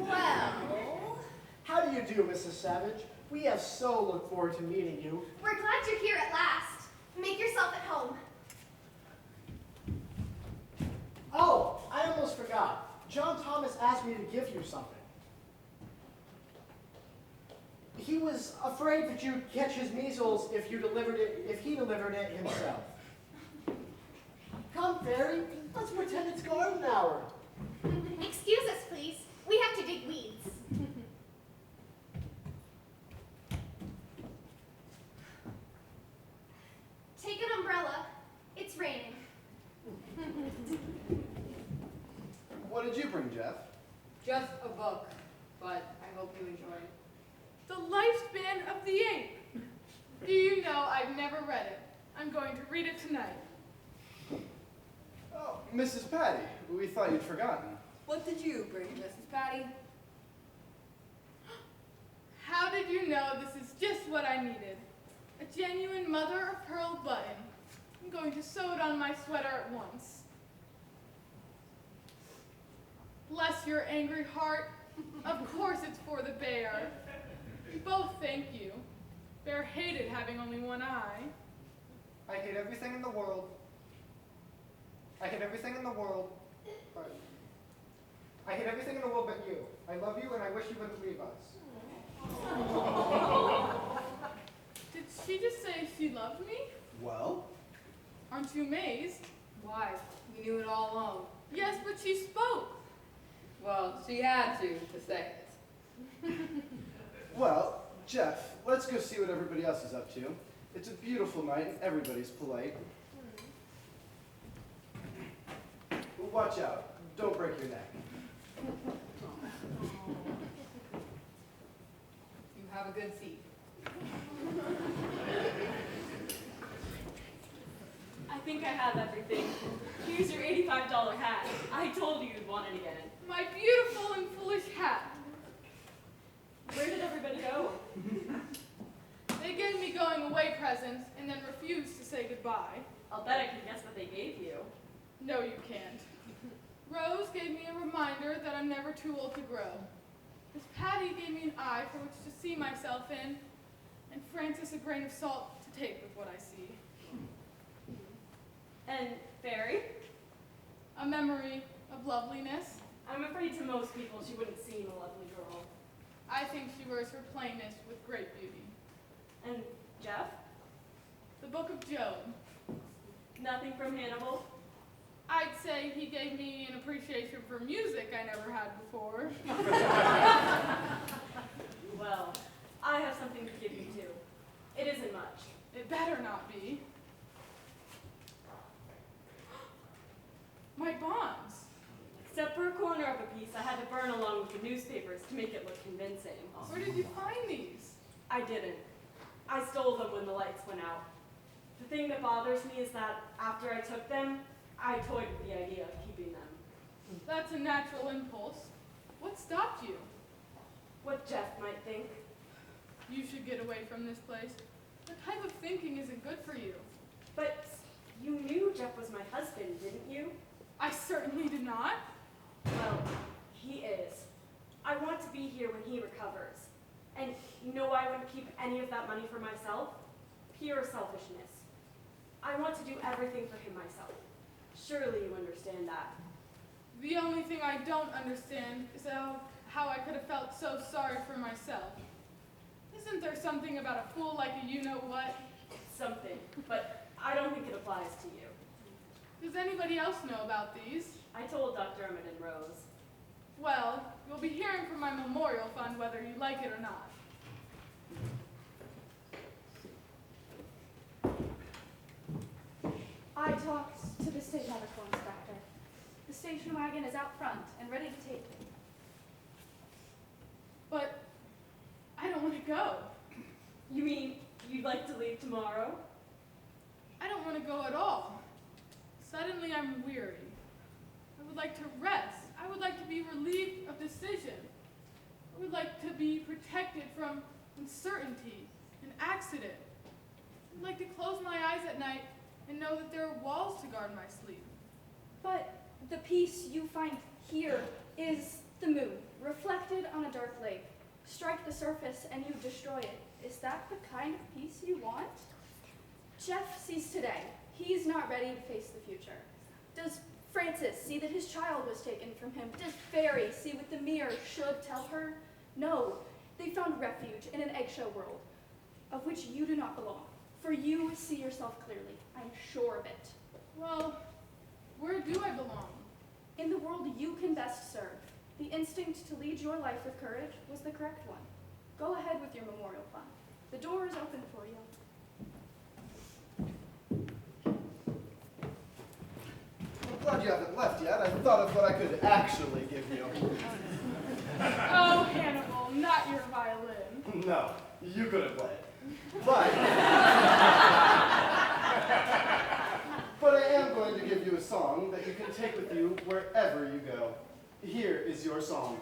Well, How do you do, Mrs. Savage? We have so looked forward to meeting you. we're glad you're here at last. Make yourself at home. Oh, I almost forgot. John Thomas asked me to give you something. He was afraid that you'd catch his measles if he delivered it himself. Come, Fairy, let's pretend it's garden hour. Excuse us, please. We have to dig weeds. Take an umbrella. It's raining. What did you bring, Jeff? Just a book, but I hope you enjoy it. The Lifespan of the Ape. Do you know I've never read it? I'm going to read it tonight. Oh, Mrs. Patty, we thought you'd forgotten. What did you bring, Mrs. Patty? How did you know this is just what I needed? A genuine mother-of-pearl button. I'm going to sew it on my sweater at once. Bless your angry heart. Of course it's for the bear. We both thank you. Bear hated having only one eye. I hate everything in the world. I hate everything in the world. But I hate everything in the world but you. I love you and I wish you wouldn't leave us. Did she just say she loved me? Well, Aren't you amazed? Why? We knew it all along. Yes, but she spoke. Well, she had to say it. well, Jeff, let's go see what everybody else is up to. It's a beautiful night and everybody's polite. Watch out. Don't break your neck. You have a good seat. I think I have everything. Here's your $85 hat. I told you you'd want it again. My beautiful and foolish hat. Where did everybody go? They gave me going away presents and then refused to say goodbye. I'll bet I can guess what they gave you. No, you can't. Rose gave me a reminder that I'm never too old to grow. Miss Patty gave me an eye for which to see myself in, and Francis a grain of salt to take with what I see. And Fairy? A memory of loveliness. I'm afraid to most people she wouldn't seem a lovely girl. I think she wears her plainness with great beauty. And Jeff? The Book of Job. Nothing from Hannibal? I'd say he gave me an appreciation for music I never had before. Well, I have something to give you too. It isn't much. It better not be. My bonds. Except for a corner of a piece I had to burn along with the newspapers to make it look convincing. Where did you find these? I didn't. I stole them when the lights went out. The thing that bothers me is that after I took them, I toyed with the idea of keeping them. That's a natural impulse. What stopped you? What Jeff might think. You should get away from this place. That type of thinking isn't good for you. But you knew Jeff was my husband, didn't you? I certainly did not. Well, he is. I want to be here when he recovers. And you know why I wouldn't keep any of that money for myself? Pure selfishness. I want to do everything for him myself. Surely you understand that. The only thing I don't understand is how I could have felt so sorry for myself. Isn't there something about a fool like a you-know-what? Something, but I don't think it applies to you. Does anybody else know about these? I told Dr. Emmett and Rose. Well, you'll be hearing from my memorial fund whether you like it or not. I talked to the state medical inspector. The station wagon is out front and ready to take me. But I don't want to go. You mean you'd like to leave tomorrow? I don't want to go at all. Suddenly I'm weary. I would like to rest. I would like to be relieved of decision. I would like to be protected from uncertainty and accident. I'd like to close my eyes at night and know that there are walls to guard my sleep. But the peace you find here is the moon, reflected on a dark lake. Strike the surface and you destroy it. Is that the kind of peace you want? Jeff sees today. He's not ready to face the future. Does Francis see that his child was taken from him? Does Fairy see what the mirror should tell her? No, they found refuge in an eggshell world, of which you do not belong. For you see yourself clearly. I'm sure of it. Well, where do I belong? In the world you can best serve. The instinct to lead your life with courage was the correct one. Go ahead with your memorial fund. The door is open for you. I'm glad you haven't left yet. I thought of what I could actually give you. Oh, Hannibal, not your violin. No, you couldn't play it. But, but I am going to give you a song that you can take with you wherever you go. Here is your song.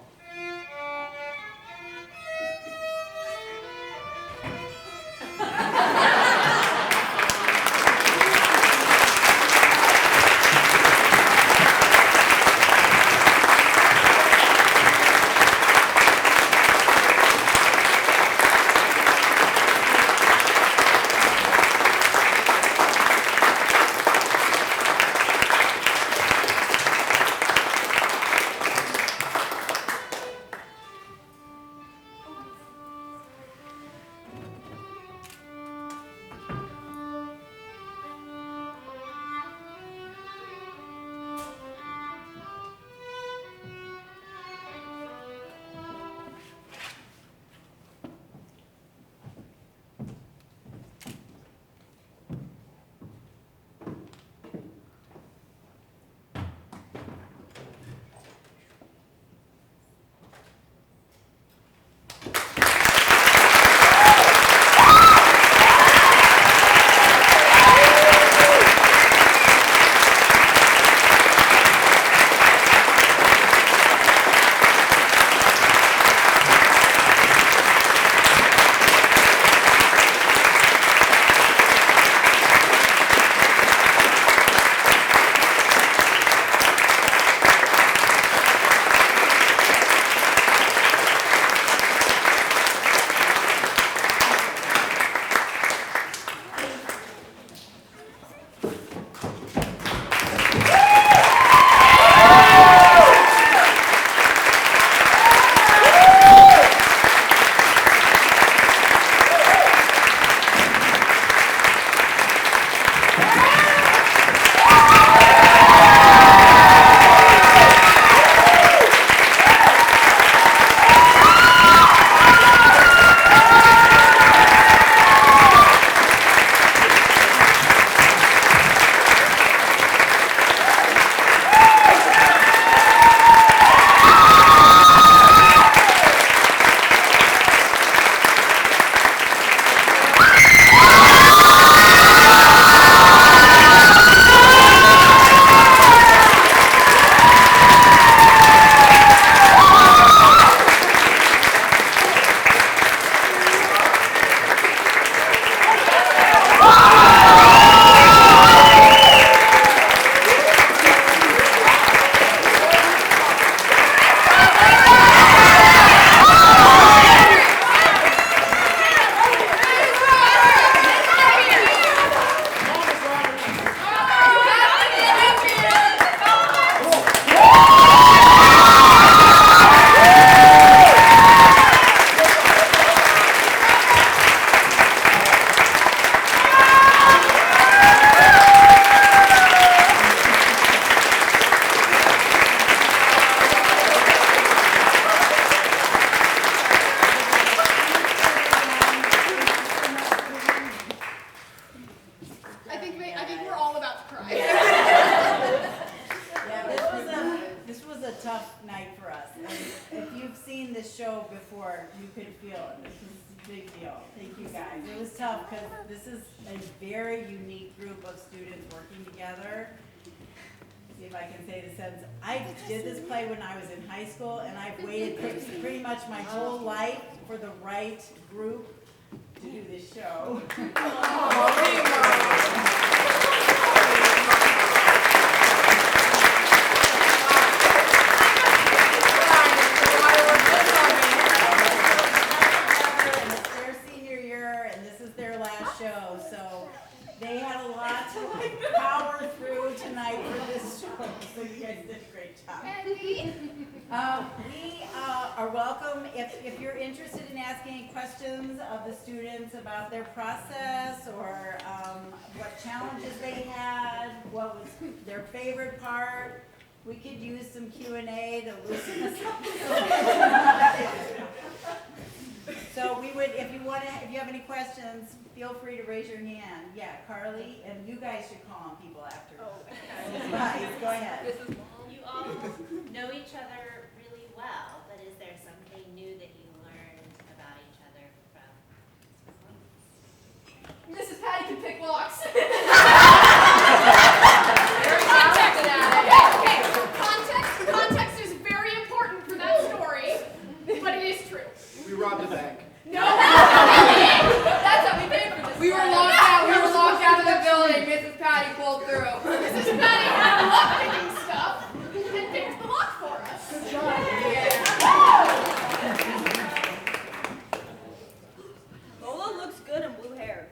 Big deal. Thank you guys. It was tough because this is a very unique group of students working together. See if I can say the sentence. I did this play when I was in high school, and I've waited pretty much my whole life for the right group to do this show. Show, so they had a lot to power through tonight for this show, so you guys did a great job. We are welcome if you're interested in asking any questions of the students about their process or what challenges they had, what was their favorite part. We could use some Q&A to loosen us up. So we would, if you have any questions, feel free to raise your hand. Yeah, Carly, and you guys should call on people after. Oh, okay. Go ahead. You all know each other really well, but is there something new that you learned about each other from? Mrs. Patty can pick locks. Context is very important for that story, but it is true. We robbed a bank. No, that's how we paid for this. We were locked out. We were locked out of the building. Mrs. Patty pulled through. Mrs. Patty had lock picking stuff and picked the lock for us. Good job. Lola looks good in blue hair.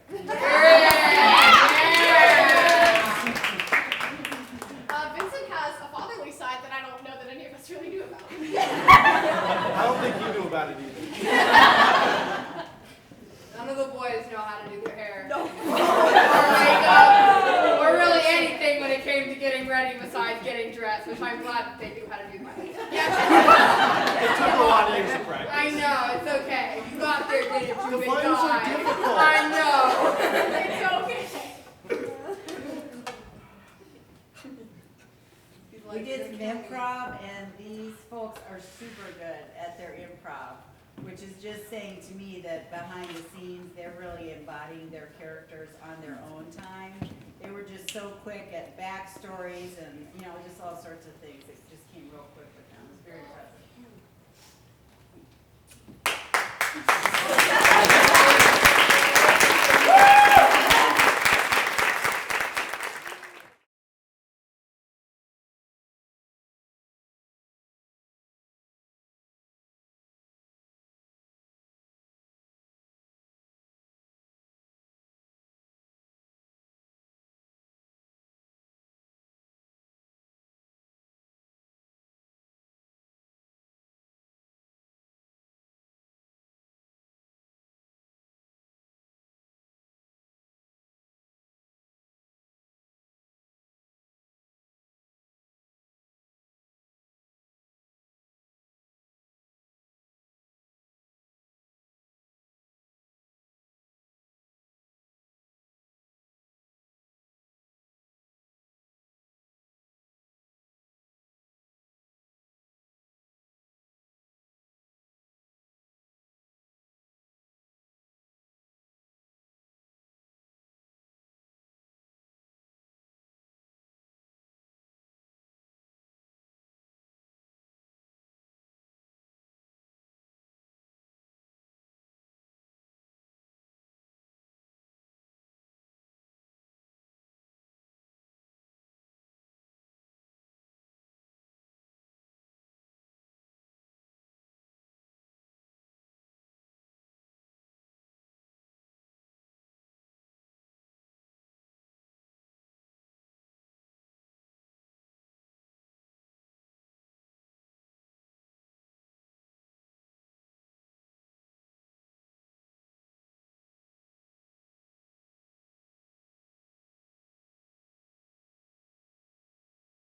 Vincent has a fatherly side that I don't know that any of us really knew about. I don't think you knew about it either. None of the boys know how to do their hair. No. Or makeup. Or really anything when it came to getting ready besides getting dressed, which I'm glad that they knew how to do my makeup. It took a lot of years of practice. I know, it's okay. You got there, did it? The You flyers are difficult. I know. It's okay. We did some improv, and these folks are super good at their improv, which is just saying to me that behind the scenes, they're really embodying their characters on their own time. They were just so quick at backstories and, just all sorts of things. It just came real quick with them. It was very impressive.